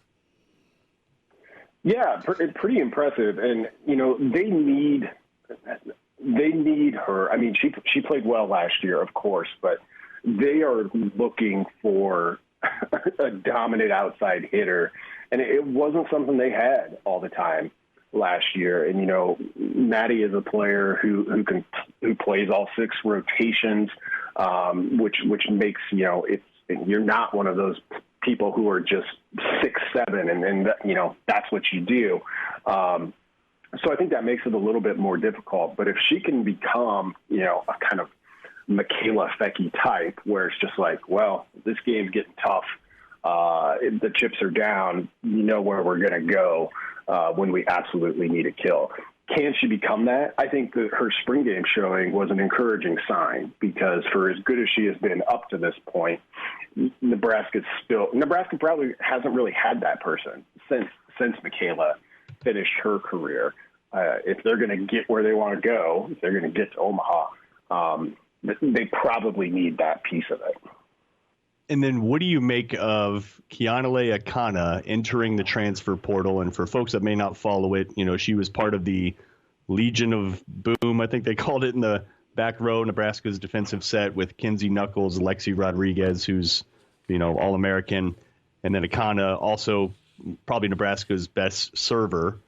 Yeah, pretty impressive. And, they need her. I mean, she played well last year, of course, but they are looking for a dominant outside hitter. And it wasn't something they had all the time last year. And, Maddie is a player who plays all 6 rotations, which makes, you're not one of those people who are just 6'7", and that's what you do. So I think that makes it a little bit more difficult. But if she can become, a kind of Michaela Fecky type, where it's just like, well, this game's getting tough. The chips are down. Where we're going to go when we absolutely need a kill. Can she become that? I think that her spring game showing was an encouraging sign, because for as good as she has been up to this point, Nebraska probably hasn't really had that person since Michaela finished her career. If they're going to get where they want to go, if they're going to get to Omaha, they probably need that piece of it. And then what do you make of Keonale Akana entering the transfer portal? And for folks that may not follow it, she was part of the Legion of Boom, I think they called it, in the back row, Nebraska's defensive set with Kinsey Knuckles, Alexi Rodriguez, who's, All-American. And then Akana, also probably Nebraska's best server.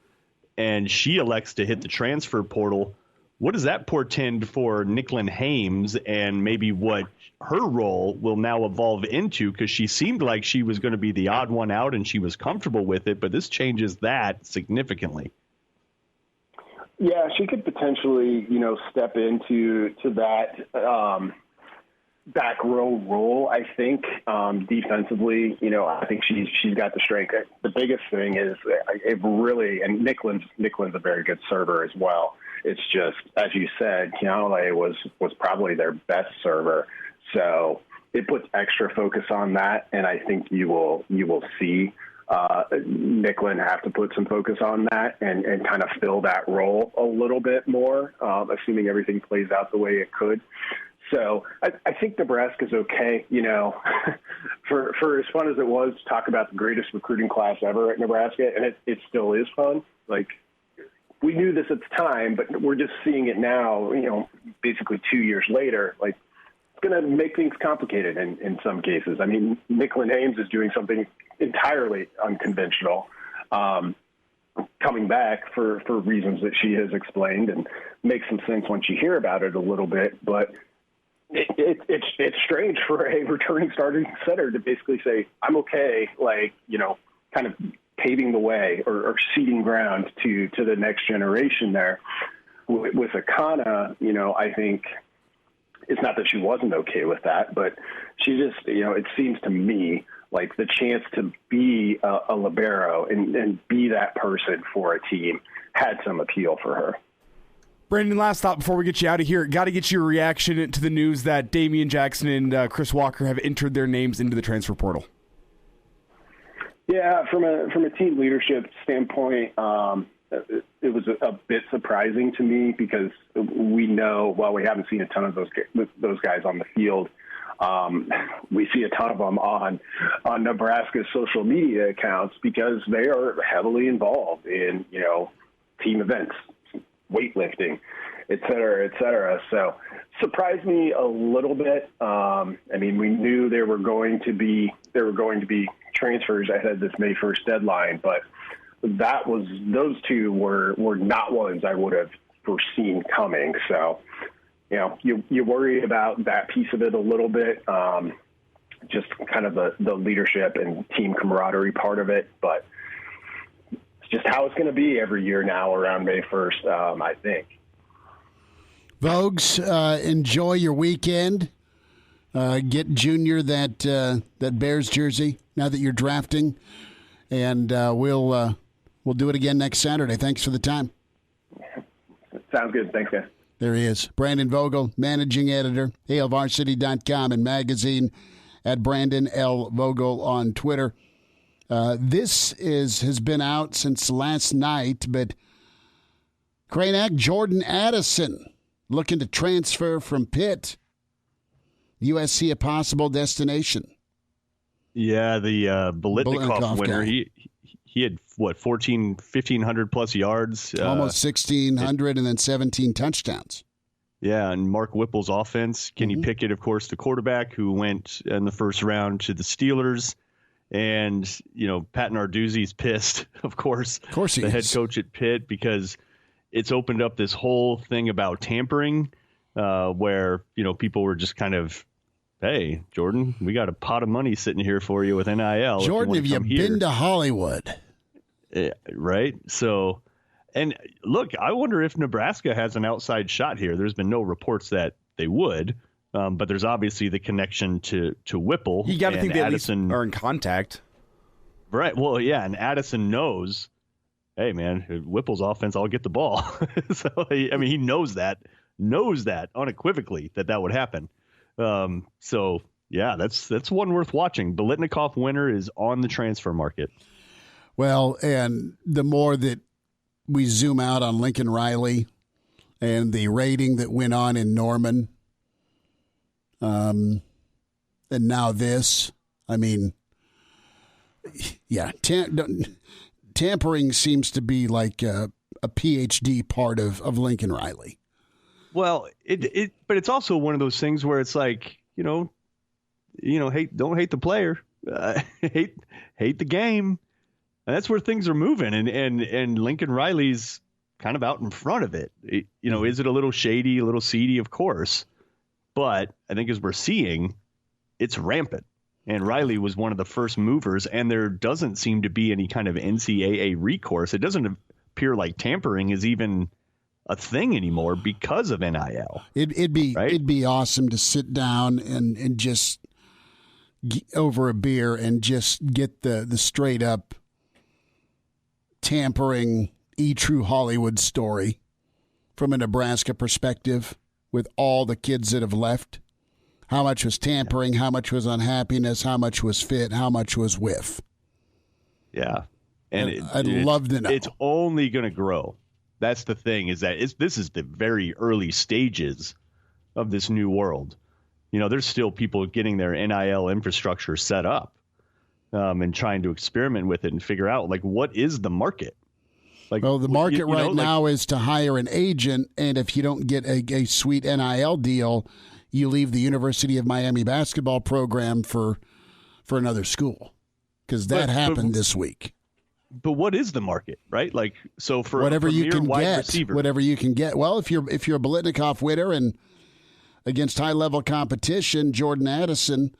And she elects to hit the transfer portal. What does that portend for Nicklin Hames and maybe what her role will now evolve into? Because she seemed like she was going to be the odd one out and she was comfortable with it, but this changes that significantly. Yeah, she could potentially, step into that back row role. I think defensively, I think she's got the strength. The biggest thing is it really, and Nicklin's a very good server as well. It's just, as you said, Keonale was probably their best server. So it puts extra focus on that, and I think you will see Nicklin have to put some focus on that and kind of fill that role a little bit more, assuming everything plays out the way it could. So I think Nebraska's okay, for as fun as it was to talk about the greatest recruiting class ever at Nebraska, and it still is fun. We knew this at the time, but we're just seeing it now, basically 2 years later. It's going to make things complicated in some cases. I mean, Nicklin Hames is doing something entirely unconventional, coming back for reasons that she has explained, and makes some sense once you hear about it a little bit. But it's strange for a returning starting center to basically say, I'm okay, kind of paving the way or seeding ground to the next generation there. With Akana, I think it's not that she wasn't okay with that, but she just, it seems to me like the chance to be a libero and be that person for a team had some appeal for her. Brandon, last thought before we get you out of here. Got to get your reaction to the news that Damian Jackson and Chris Walker have entered their names into the transfer portal. Yeah, from a team leadership standpoint, it was a bit surprising to me because we know, while we haven't seen a ton of those guys on the field, we see a ton of them on Nebraska's social media accounts because they are heavily involved in, team events, weightlifting, et cetera, et cetera. So surprised me a little bit. We knew there were going to be transfers ahead of this May 1st deadline, but those two were not ones I would have foreseen coming. So, you worry about that piece of it a little bit, just kind of the leadership and team camaraderie part of it, but it's just how it's going to be every year now around May 1st, I think. Vogues, enjoy your weekend. Get Junior that Bears jersey now that you're drafting, and we'll do it again next Saturday. Thanks for the time. Sounds good. Thanks, guys. There he is, Brandon Vogel, managing editor, HailVarsity.com, and magazine at Brandon L. Vogel on Twitter. This has been out since last night, but Cranack, Jordan Addison looking to transfer from Pitt. USC a possible destination. Yeah, the Biletnikoff winner. Guy. He had, 1,500 plus yards? Almost 1,600 and then 17 touchdowns. Yeah, and Mark Whipple's offense. Kenny Pickett, of course, the quarterback who went in the first round to the Steelers. And, Pat Narduzzi's pissed, of course he the head is. coach at Pitt, because it's opened up this whole thing about tampering where, people were just kind of, hey, Jordan, we got a pot of money sitting here for you with NIL. Jordan, have you been to Hollywood? Yeah, right? So, and look, I wonder if Nebraska has an outside shot here. There's been no reports that they would, but there's obviously the connection to Whipple. You got to think they Addison, at least are in contact. Right. Well, yeah, and Addison knows, hey, man, Whipple's offense, I'll get the ball. So, he knows that unequivocally that would happen. So, yeah, that's one worth watching. Biletnikoff winner is on the transfer market. Well, and the more that we zoom out on Lincoln Riley and the rating that went on in Norman, and now this, tampering seems to be like a PhD part of Lincoln Riley. Well, but it's also one of those things where it's like, don't hate the player, hate the game. And that's where things are moving. And Lincoln Riley's kind of out in front of it. Is it a little shady, a little seedy? Of course. But I think as we're seeing, it's rampant. And Riley was one of the first movers, and there doesn't seem to be any kind of NCAA recourse. It doesn't appear like tampering is even a thing anymore because of NIL. It'd be awesome to sit down and just over a beer and just get the straight up tampering true Hollywood story from a Nebraska perspective with all the kids that have left. How much was tampering? How much was unhappiness? How much was fit? How much was whiff? Yeah. And I'd love to know. It's only going to grow. That's the thing, is that this is the very early stages of this new world. There's still people getting their NIL infrastructure set up and trying to experiment with it and figure out, what is the market? The market now is to hire an agent, and if you don't get a sweet NIL deal, you leave the University of Miami basketball program for another school, because that happened this week. But what is the market, right? So for whatever you can wide get, receiver. whatever you can get. Well, if you're a Biletnikoff winner and against high level competition, Jordan Addison,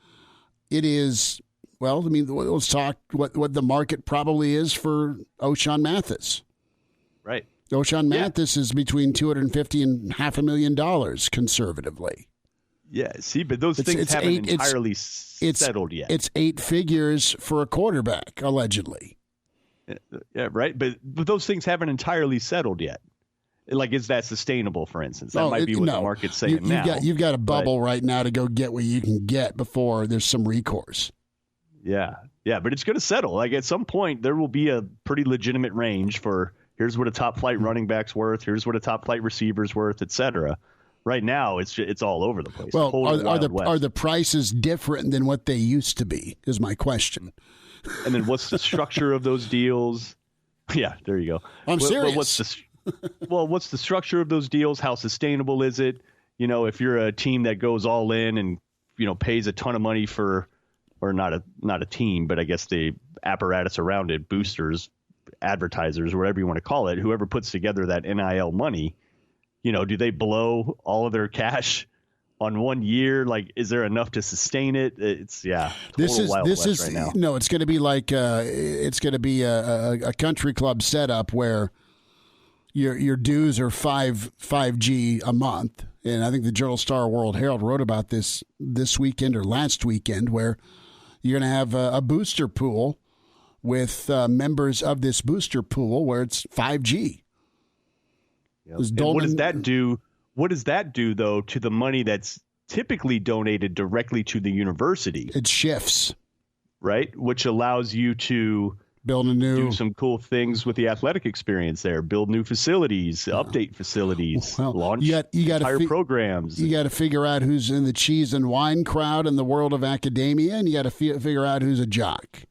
it is. Well, let's talk what the market probably is for Ochaun Mathis. Right. Ochaun Mathis is between $250,000 and $500,000 conservatively. Yeah, see, but those things haven't entirely settled yet. It's 8 figures for a quarterback, allegedly. Yeah, right. But those things haven't entirely settled yet. Like, is that sustainable, for instance? That might be what the market's saying now. You've got a bubble right now to go get what you can get before there's some recourse. Yeah, but it's going to settle. Like, at some point, there will be a pretty legitimate range for here's what a top-flight running back's worth, here's what a top-flight receiver's worth, et cetera. Right now, it's all over the place. Well, are the prices different than what they used to be, is my question. And then what's the structure of those deals? Yeah, there you go. I'm serious. What's the structure of those deals? How sustainable is it? You know, if you're a team that goes all in and, you know, pays a ton of money for, or not a team, but I guess the apparatus around it, boosters, advertisers, whatever you want to call it, whoever puts together that NIL money, you know, do they blow all of their cash on 1 year? Like, is there enough to sustain it? It's Wild West right now. No, it's going to be like a country club setup where your dues are 5G a month, and I think the Journal Star World Herald wrote about this weekend or last weekend, where you're going to have a booster pool with members of this booster pool where it's 5G. Yep. And what does that do? What does that do, though, to the money that's typically donated directly to the university? It shifts, right? Which allows you to do some cool things with the athletic experience there, build new facilities, update facilities, launch entire programs. You got to figure out who's in the cheese and wine crowd in the world of academia, and you got to figure out who's a jock.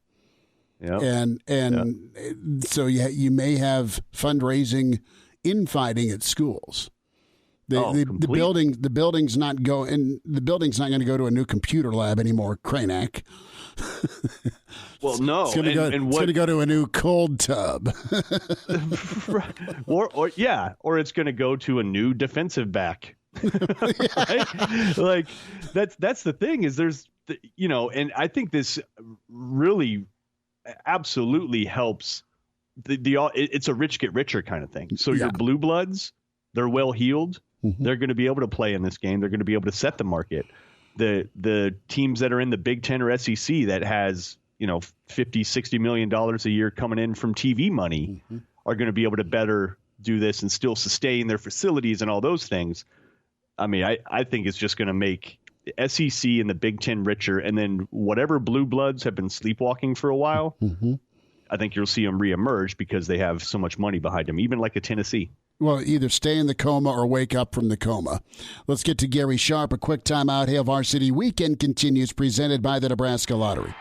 Yep. And so you may have fundraising infighting at schools. The building's not going to go to a new computer lab anymore, Cranack. Well, no, it's going to go to a new cold tub, or it's going to go to a new defensive back. Right? Like that's the thing is and I think this really absolutely helps. It's a rich get richer kind of thing. So your blue bloods, they're well heeled. Mm-hmm. They're going to be able to play in this game. They're going to be able to set the market. The teams that are in the Big Ten or SEC that has, $50-60 million a year coming in from TV money are going to be able to better do this and still sustain their facilities and all those things. I mean, I think it's just going to make the SEC and the Big Ten richer. And then whatever blue bloods have been sleepwalking for a while, I think you'll see them reemerge because they have so much money behind them, even like a Tennessee. Well, either stay in the coma or wake up from the coma. Let's get to Gary Sharp. A quick timeout. Hail Varsity Weekend continues, presented by the Nebraska Lottery.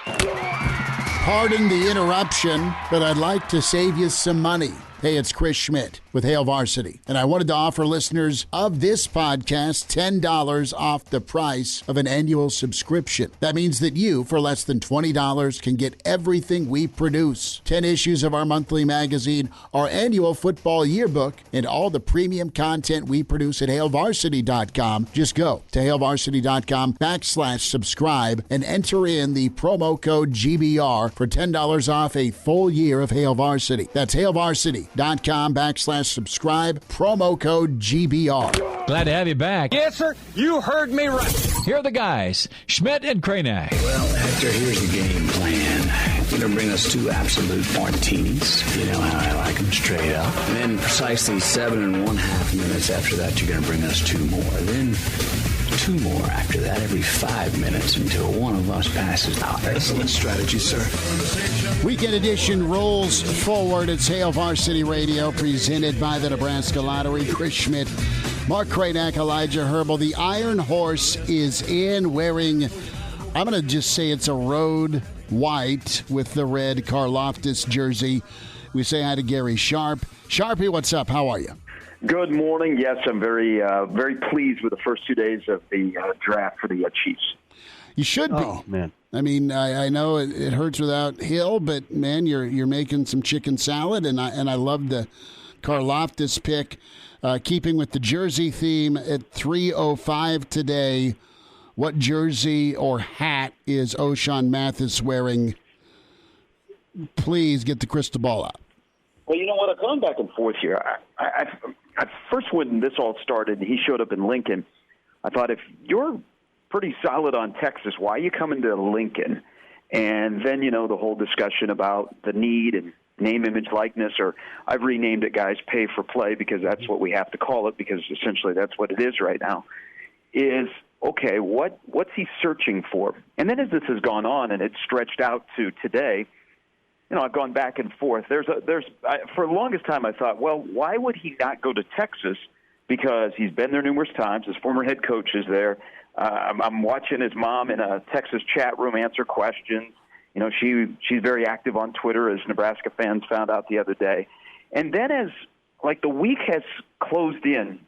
Pardon the interruption, but I'd like to save you some money. Hey, it's Chris Schmidt with Hail Varsity, and I wanted to offer listeners of this podcast $10 off the price of an annual subscription. That means that you, for less than $20, can get everything we produce. 10 issues of our monthly magazine, our annual football yearbook, and all the premium content we produce at HailVarsity.com. Just go to HailVarsity.com/subscribe and enter in the promo code GBR for $10 off a full year of Hail Varsity. That's HailVarsity.com/subscribe, promo code GBR. Glad to have you back. Yes, sir. You heard me right. Here are the guys, Schmidt and Cranack. Well, Hector, here's the game plan. You're going to bring us 2 absolute martinis. You know how I like them, straight up. And then precisely 7.5 minutes after that, you're going to bring us 2 more. Then 2 more after that every 5 minutes until one of us passes out. Excellent strategy, sir. Weekend edition rolls forward. It's Hail Varsity Radio, presented by the Nebraska Lottery. Chris Schmidt, Mark Cranack, Elijah Herbal. The Iron Horse is in, wearing, I'm going to just say it's a road white with the red Karlaftis jersey. We say hi to Gary Sharp. Sharpie, what's up? How are you? Good morning. Yes, I'm very pleased with the first 2 days of the draft for the Chiefs. You should be. Oh, man. I mean, I know it hurts without Hill, but man, you're making some chicken salad, and I love the Karlaftis pick. Keeping with the jersey theme at 3:05 today, what jersey or hat is Ochaun Mathis wearing? Please get the crystal ball out. Well, you know what? I've gone back and forth here. I first, when this all started, he showed up in Lincoln. I thought, if you're pretty solid on Texas, why are you coming to Lincoln? And then, the whole discussion about the need and name, image, likeness, or I've renamed it, guys, pay for play, because that's what we have to call it, because essentially that's what it is right now, is, okay, what's he searching for? And then as this has gone on and it's stretched out to today, I've gone back and forth. For the longest time I thought, well, why would he not go to Texas? Because he's been there numerous times. His former head coach is there. I'm watching his mom in a Texas chat room answer questions. She's very active on Twitter, as Nebraska fans found out the other day. And then as the week has closed in,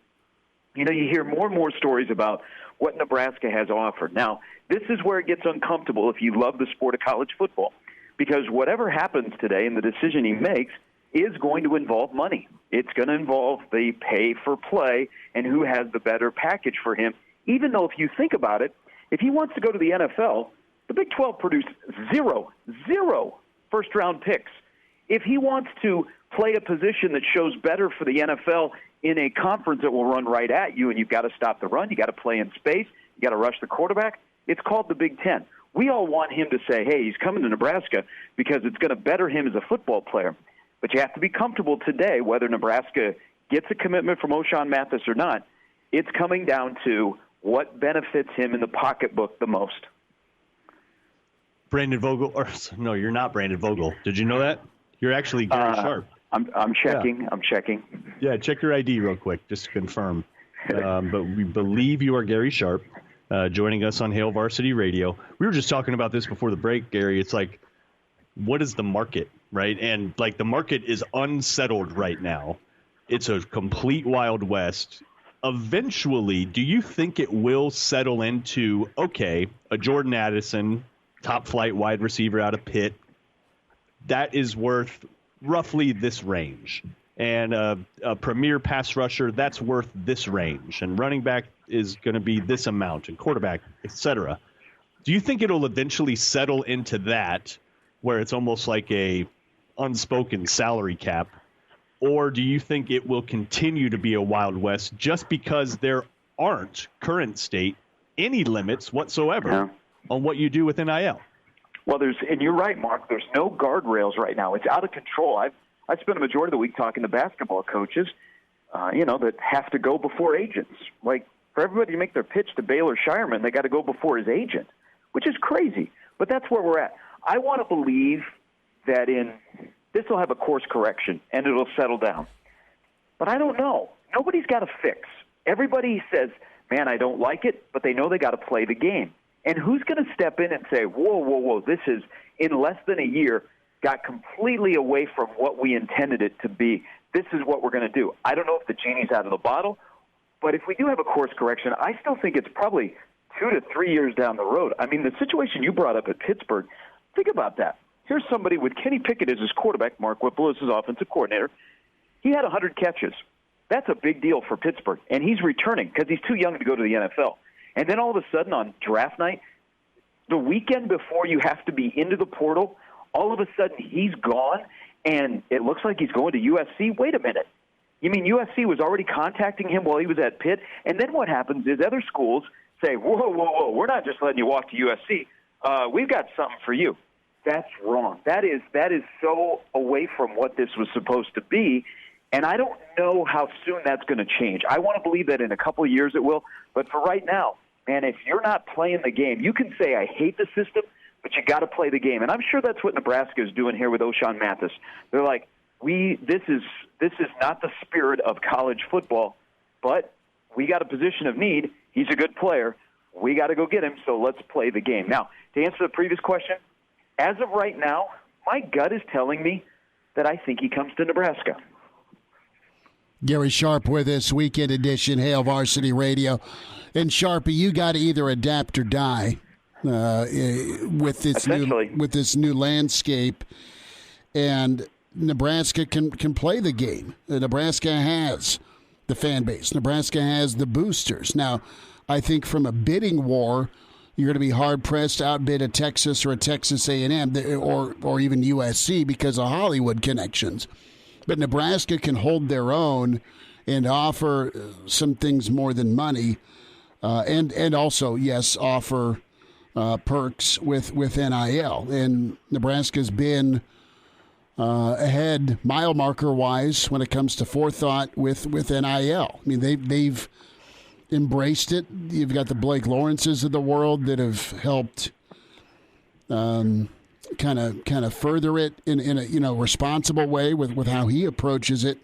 you hear more and more stories about what Nebraska has offered. Now, this is where it gets uncomfortable if you love the sport of college football, because whatever happens today and the decision he makes is going to involve money. It's going to involve the pay for play and who has the better package for him, even though if you think about it, if he wants to go to the NFL, the Big 12 produced zero first-round picks. If he wants to play a position that shows better for the NFL in a conference that will run right at you, and you've got to stop the run, you got to play in space, you got to rush the quarterback, it's called the Big 10. We all want him to say, hey, he's coming to Nebraska because it's going to better him as a football player. But you have to be comfortable today, whether Nebraska gets a commitment from Ochaun Mathis or not, it's coming down to what benefits him in the pocketbook the most. Brandon Vogel, no, you're not Brandon Vogel. Did you know that? You're actually Gary Sharp. I'm checking. Yeah. I'm checking. Yeah, check your ID real quick, just to confirm. But we believe you are Gary Sharp, joining us on Hail Varsity Radio. We were just talking about this before the break, Gary. It's like, what is the market, right? And the market is unsettled right now. It's a complete Wild West. Eventually, do you think it will settle into, okay, a Jordan Addison, top flight wide receiver out of Pitt, that is worth roughly this range, and a premier pass rusher, that's worth this range, and running back is going to be this amount, and quarterback, etc. Do you think it'll eventually settle into that, where it's almost like a unspoken salary cap, or do you think it will continue to be a Wild West just because there aren't, current state, any limits whatsoever on what you do with NIL? Well, and you're right, Mark, there's no guardrails right now. It's out of control. I spent a majority of the week talking to basketball coaches, that have to go before agents. Like, for everybody to make their pitch to Baylor Shireman, they got to go before his agent, which is crazy. But that's where we're at. I want to believe that this will have a course correction, and it'll settle down. But I don't know. Nobody's got a fix. Everybody says, man, I don't like it, but they know they got to play the game. And who's going to step in and say, whoa, this is, in less than a year, got completely away from what we intended it to be. This is what we're going to do. I don't know if the genie's out of the bottle, but if we do have a course correction, I still think it's probably 2 to 3 years down the road. I mean, the situation you brought up at Pittsburgh, think about that. Here's somebody with Kenny Pickett as his quarterback, Mark Whipple as his offensive coordinator. He had 100 catches. That's a big deal for Pittsburgh, and he's returning because he's too young to go to the NFL. And then all of a sudden on draft night, the weekend before you have to be into the portal, all of a sudden he's gone, and it looks like he's going to USC. Wait a minute. You mean USC was already contacting him while he was at Pitt? And then what happens is other schools say, whoa, we're not just letting you walk to USC. We've got something for you. That's wrong. That is so away from what this was supposed to be, and I don't know how soon that's going to change. I want to believe that in a couple of years it will, but for right now, man, if you're not playing the game, you can say, I hate the system, but you got to play the game. And I'm sure that's what Nebraska is doing here with Ochaun Mathis. They're like, this is not the spirit of college football, but we got a position of need. He's a good player. We got to go get him, so let's play the game. Now, to answer the previous question, as of right now, my gut is telling me that I think he comes to Nebraska. Gary Sharp with us, Weekend Edition, Hail Varsity Radio. And Sharpie, you got to either adapt or die with this new landscape. And Nebraska can play the game. Nebraska has the fan base. Nebraska has the boosters. Now, I think from a bidding war, you're going to be hard-pressed to outbid a Texas or a Texas A&M or even USC because of Hollywood connections. But Nebraska can hold their own and offer some things more than money. and also, yes, offer perks with NIL. And Nebraska's been ahead mile marker wise when it comes to forethought with NIL. I mean, they've embraced it. You've got the Blake Lawrences of the world that have helped kind of further it in a responsible way with how he approaches it.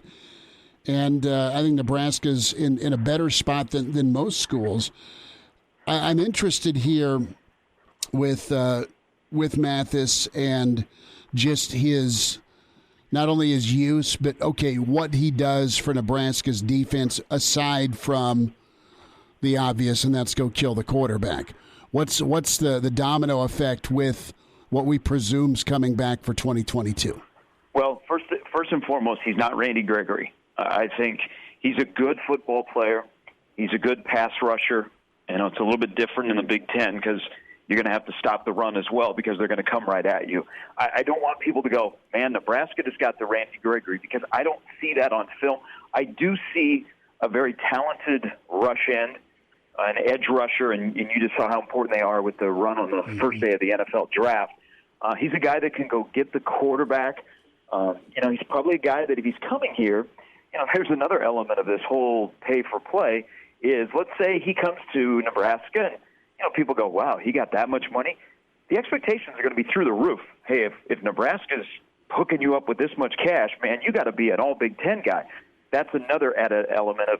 And I think Nebraska's in a better spot than most schools. I'm interested here with Mathis and just his, not only his use, but what he does for Nebraska's defense aside from the obvious, and that's go kill the quarterback. What's the domino effect with what we presume's coming back for 2022? Well, first and foremost, he's not Randy Gregory. I think he's a good football player. He's a good pass rusher. It's a little bit different in the Big Ten because you're going to have to stop the run as well because they're going to come right at you. I don't want people to go, man, Nebraska just got the Randy Gregory, because I don't see that on film. I do see a very talented rush end, an edge rusher, and you just saw how important they are with the run on the first day of the NFL draft. He's a guy that can go get the quarterback. He's probably a guy that if he's coming here, here's another element of this whole pay for play is, let's say he comes to Nebraska and, people go, wow, he got that much money. The expectations are going to be through the roof. Hey, if Nebraska's hooking you up with this much cash, man, you got to be an all Big Ten guy. That's another added element of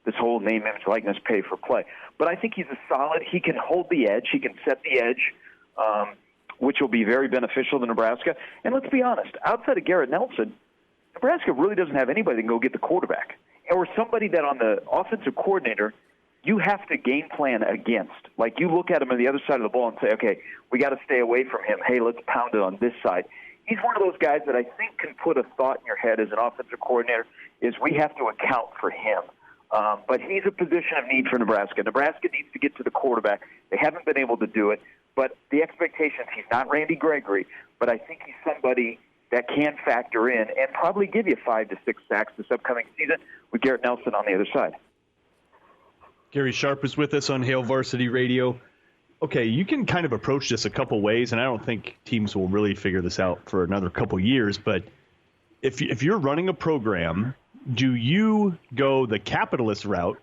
this whole name, image, likeness, pay for play. But I think he's a solid. He can hold the edge. He can set the edge, which will be very beneficial to Nebraska. And let's be honest, outside of Garrett Nelson, Nebraska really doesn't have anybody that can go get the quarterback, or somebody that on the offensive coordinator you have to game plan against. Like, you look at him on the other side of the ball and say, okay, we got to stay away from him. Hey, let's pound it on this side. He's one of those guys that I think can put a thought in your head as an offensive coordinator, is we have to account for him. But he's a position of need for Nebraska. Nebraska needs to get to the quarterback. They haven't been able to do it. But the expectations, he's not Randy Gregory, but I think he's somebody that can factor in and probably give you 5 to 6 sacks this upcoming season with Garrett Nelson on the other side. Gary Sharp is with us on Hail Varsity Radio. Okay, you can kind of approach this a couple ways, and I don't think teams will really figure this out for another couple years, but if you're running a program, do you go the capitalist route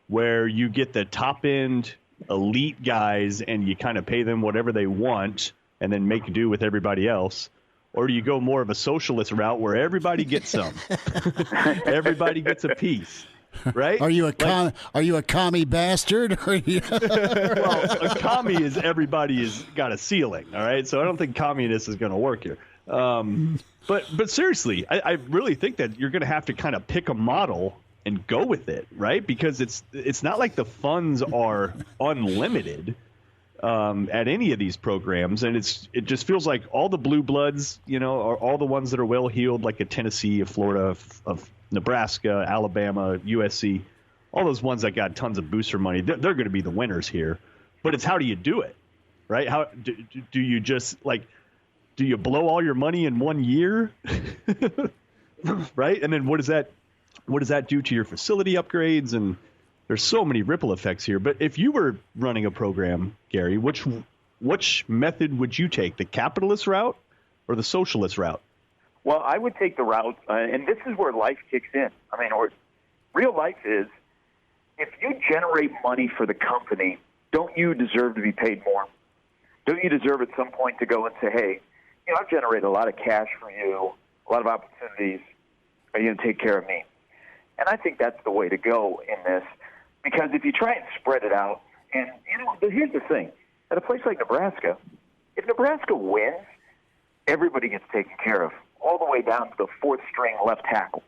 where you get the top-end elite guys and you kind of pay them whatever they want and then make do with everybody else? Or do you go more of a socialist route where everybody gets some? Everybody gets a piece. Right? Are you a commie bastard? Well, a commie is everybody has got a ceiling. All right, so I don't think communist is going to work here. But seriously, I really think that you're going to have to kind of pick a model and go with it, right? Because it's not like the funds are unlimited at any of these programs, and it just feels like all the blue bloods, are all the ones that are well heeled, like a Tennessee, a Florida, of Nebraska, Alabama, USC, all those ones that got tons of booster money, they're going to be the winners here. But it's how do you do it, right? How do you just do you blow all your money in 1 year, right? And then what does that do to your facility upgrades? And there's so many ripple effects here. But if you were running a program, Gary, which method would you take, the capitalist route or the socialist route? Well, I would take the route, and this is where life kicks in. I mean, real life is, if you generate money for the company, don't you deserve to be paid more? Don't you deserve at some point to go and say, hey, I've generated a lot of cash for you, a lot of opportunities. Are you going to take care of me? And I think that's the way to go in this, because if you try and spread it out, and here's the thing. At a place like Nebraska, if Nebraska wins, everybody gets taken care of, all the way down to the fourth-string left tackle.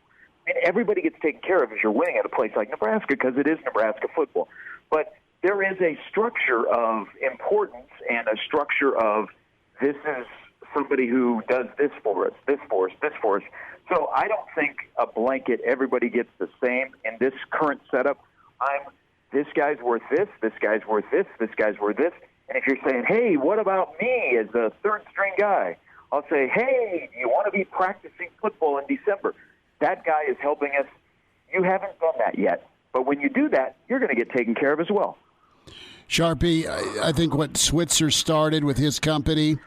I mean, everybody gets taken care of if you're winning at a place like Nebraska, because it is Nebraska football. But there is a structure of importance and a structure of, this is somebody who does this for us, this for us, this for us. So I don't think a blanket, everybody gets the same in this current setup. This guy's worth this guy's worth this guy's worth this. And if you're saying, hey, what about me as a third-string guy? I'll say, hey, you want to be practicing football in December? That guy is helping us. You haven't done that yet. But when you do that, you're going to get taken care of as well. Sharpie, I think what Switzer started with his company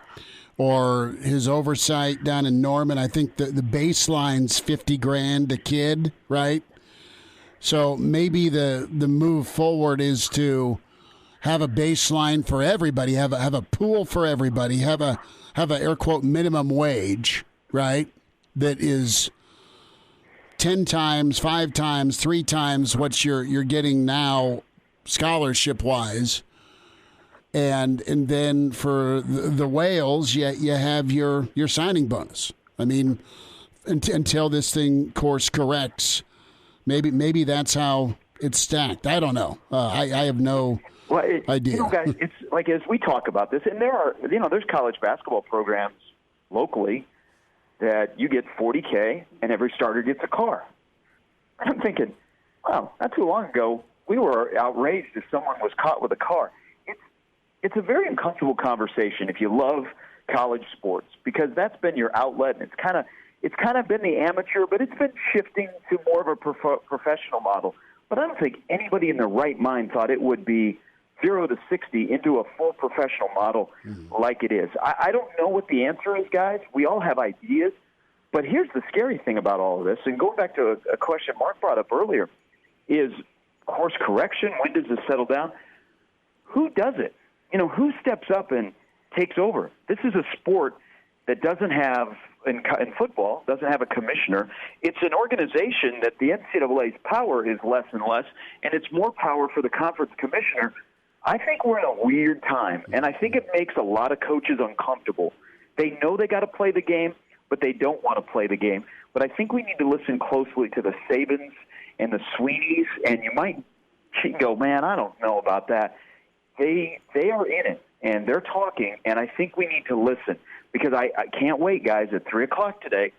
or his oversight down in Norman, I think the baseline's $50,000 a kid, right? So maybe the move forward is to have a baseline for everybody, have a pool for everybody, have a air quote minimum wage, right? That is 10 times, 5 times, 3 times what you're getting now scholarship wise. And then for the whales, you have your signing bonus. I mean, until this thing course corrects, maybe that's how it's stacked. I don't know. I have no idea. Guys, it's like as we talk about this, and there's college basketball programs locally that you get $40K and every starter gets a car. I'm thinking, wow, not too long ago we were outraged if someone was caught with a car. It's a very uncomfortable conversation if you love college sports, because that's been your outlet, and it's kind of been the amateur, but it's been shifting to more of a professional model. But I don't think anybody in their right mind thought it would be 0 to 60 into a full professional model like it is. I don't know what the answer is, guys. We all have ideas. But here's the scary thing about all of this, and going back to a question Mark brought up earlier, is course correction. When does this settle down? Who does it? Who steps up and takes over? This is a sport that doesn't have, in football, doesn't have a commissioner. It's an organization that the NCAA's power is less and less, and it's more power for the conference commissioner. I think we're in a weird time, and I think it makes a lot of coaches uncomfortable. They know they got to play the game, but they don't want to play the game. But I think we need to listen closely to the Sabans and the Sweeneys, and you might go, man, I don't know about that. They are in it, and they're talking, and I think we need to listen, because I can't wait, guys, at 3 o'clock today,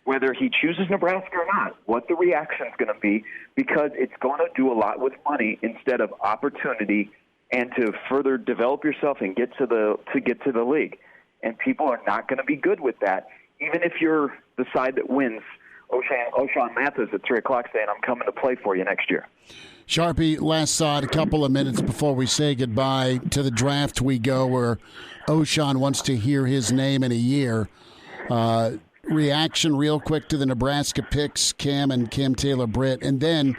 whether he chooses Nebraska or not, what the reaction is going to be, because it's going to do a lot with money instead of opportunity and to further develop yourself and get to the league. And people are not going to be good with that, even if you're the side that wins. Ochaun Mathis at 3 o'clock saying, I'm coming to play for you next year. Sharpie, last thought, a couple of minutes before we say goodbye. To the draft we go, where Ochaun wants to hear his name in a year. Reaction real quick to the Nebraska picks, Cam and Cam Taylor-Britt, and then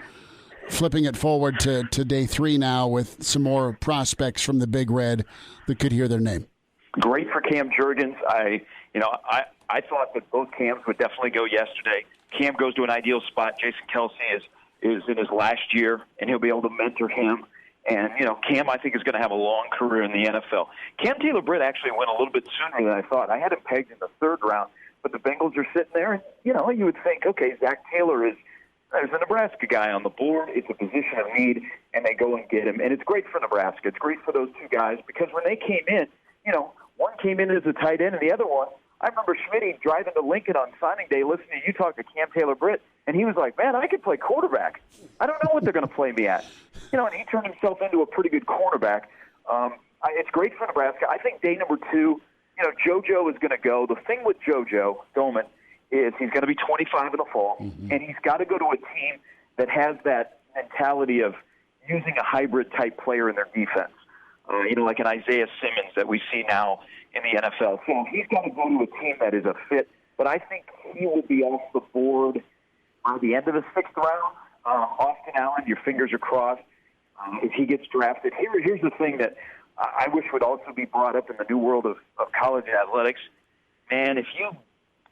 flipping it forward to day 3 now with some more prospects from the Big Red that could hear their name. Great for Cam Jurgens. I thought that both Cams would definitely go yesterday. Cam goes to an ideal spot. Jason Kelsey is in his last year, and he'll be able to mentor him. And, Cam, I think, is going to have a long career in the NFL. Cam Taylor-Britt actually went a little bit sooner than I thought. I had him pegged in the 3rd round, but the Bengals are sitting there, and, you would think, okay, Zach Taylor there's a Nebraska guy on the board. It's a position of need, and they go and get him. And it's great for Nebraska. It's great for those two guys, because when they came in, one came in as a tight end, and the other one, I remember Schmitty driving to Lincoln on signing day listening to you talk to Cam Taylor-Britt, and he was like, man, I could play quarterback. I don't know what they're going to play me at. And he turned himself into a pretty good cornerback. It's great for Nebraska. I think day number 2, JoJo is going to go. The thing with JoJo Doman is he's going to be 25 in the fall, and he's got to go to a team that has that mentality of using a hybrid-type player in their defense. Like an Isaiah Simmons that we see now in the NFL. So he's got to go to a team that is a fit. But I think he will be off the board by the end of the 6th round. Austin Allen, your fingers are crossed. If he gets drafted, here's the thing that I wish would also be brought up in the new world of college athletics. Man, if you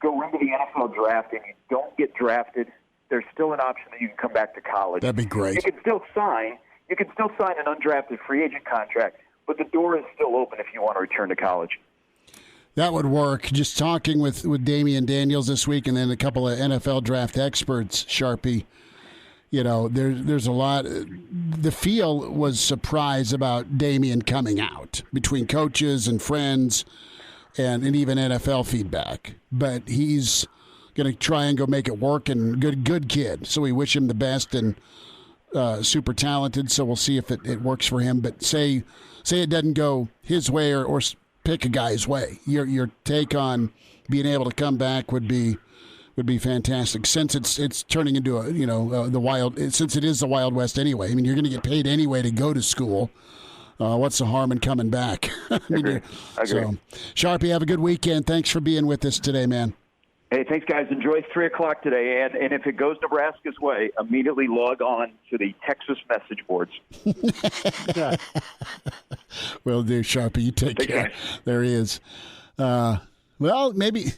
go into the NFL draft and you don't get drafted, there's still an option that you can come back to college. That'd be great. You can still sign an undrafted free agent contract, but the door is still open if you want to return to college. That would work. Just talking with Damian Daniels this week, and then a couple of NFL draft experts, Sharpie. There's a lot. The feel was surprised about Damian coming out between coaches and friends and even NFL feedback. But he's going to try and go make it work, and good kid. So we wish him the best, and super talented, so we'll see if it works for him. But say it doesn't go his way or pick a guy's way. Your take on being able to come back would be fantastic, since it's turning into the wild, since it is the Wild West anyway. I mean, you're going to get paid anyway to go to school. what's the harm in coming back? I agree. So, Sharpie, have a good weekend. Thanks for being with us today, man. Hey, thanks, guys. Enjoy 3 o'clock today. And if it goes Nebraska's way, immediately log on to the Texas message boards. Will do, Sharpie. You take care. There he is. Well, maybe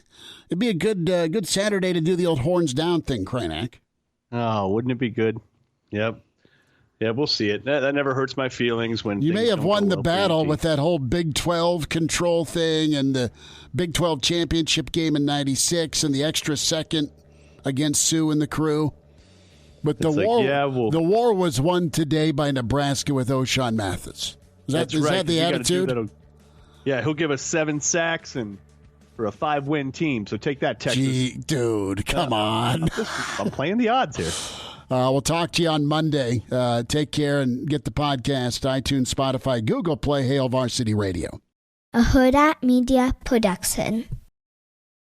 it'd be a good Saturday to do the old horns down thing, Kranak. Oh, wouldn't it be good? Yep. Yeah, we'll see it. That never hurts my feelings when you may have won the battle with with that whole Big 12 control thing and the Big 12 championship game in '96 and the extra second against Sue and the crew. But the war was won today by Nebraska with Ochaun Mathis. Is that the attitude? He'll give us 7 sacks and for a 5-win team. So take that, Texas. Gee, dude, come on. I'm playing the odds here. We'll talk to you on Monday. Take care and get the podcast, iTunes, Spotify, Google Play, Hail Varsity Radio. A Hurrdat Media Production.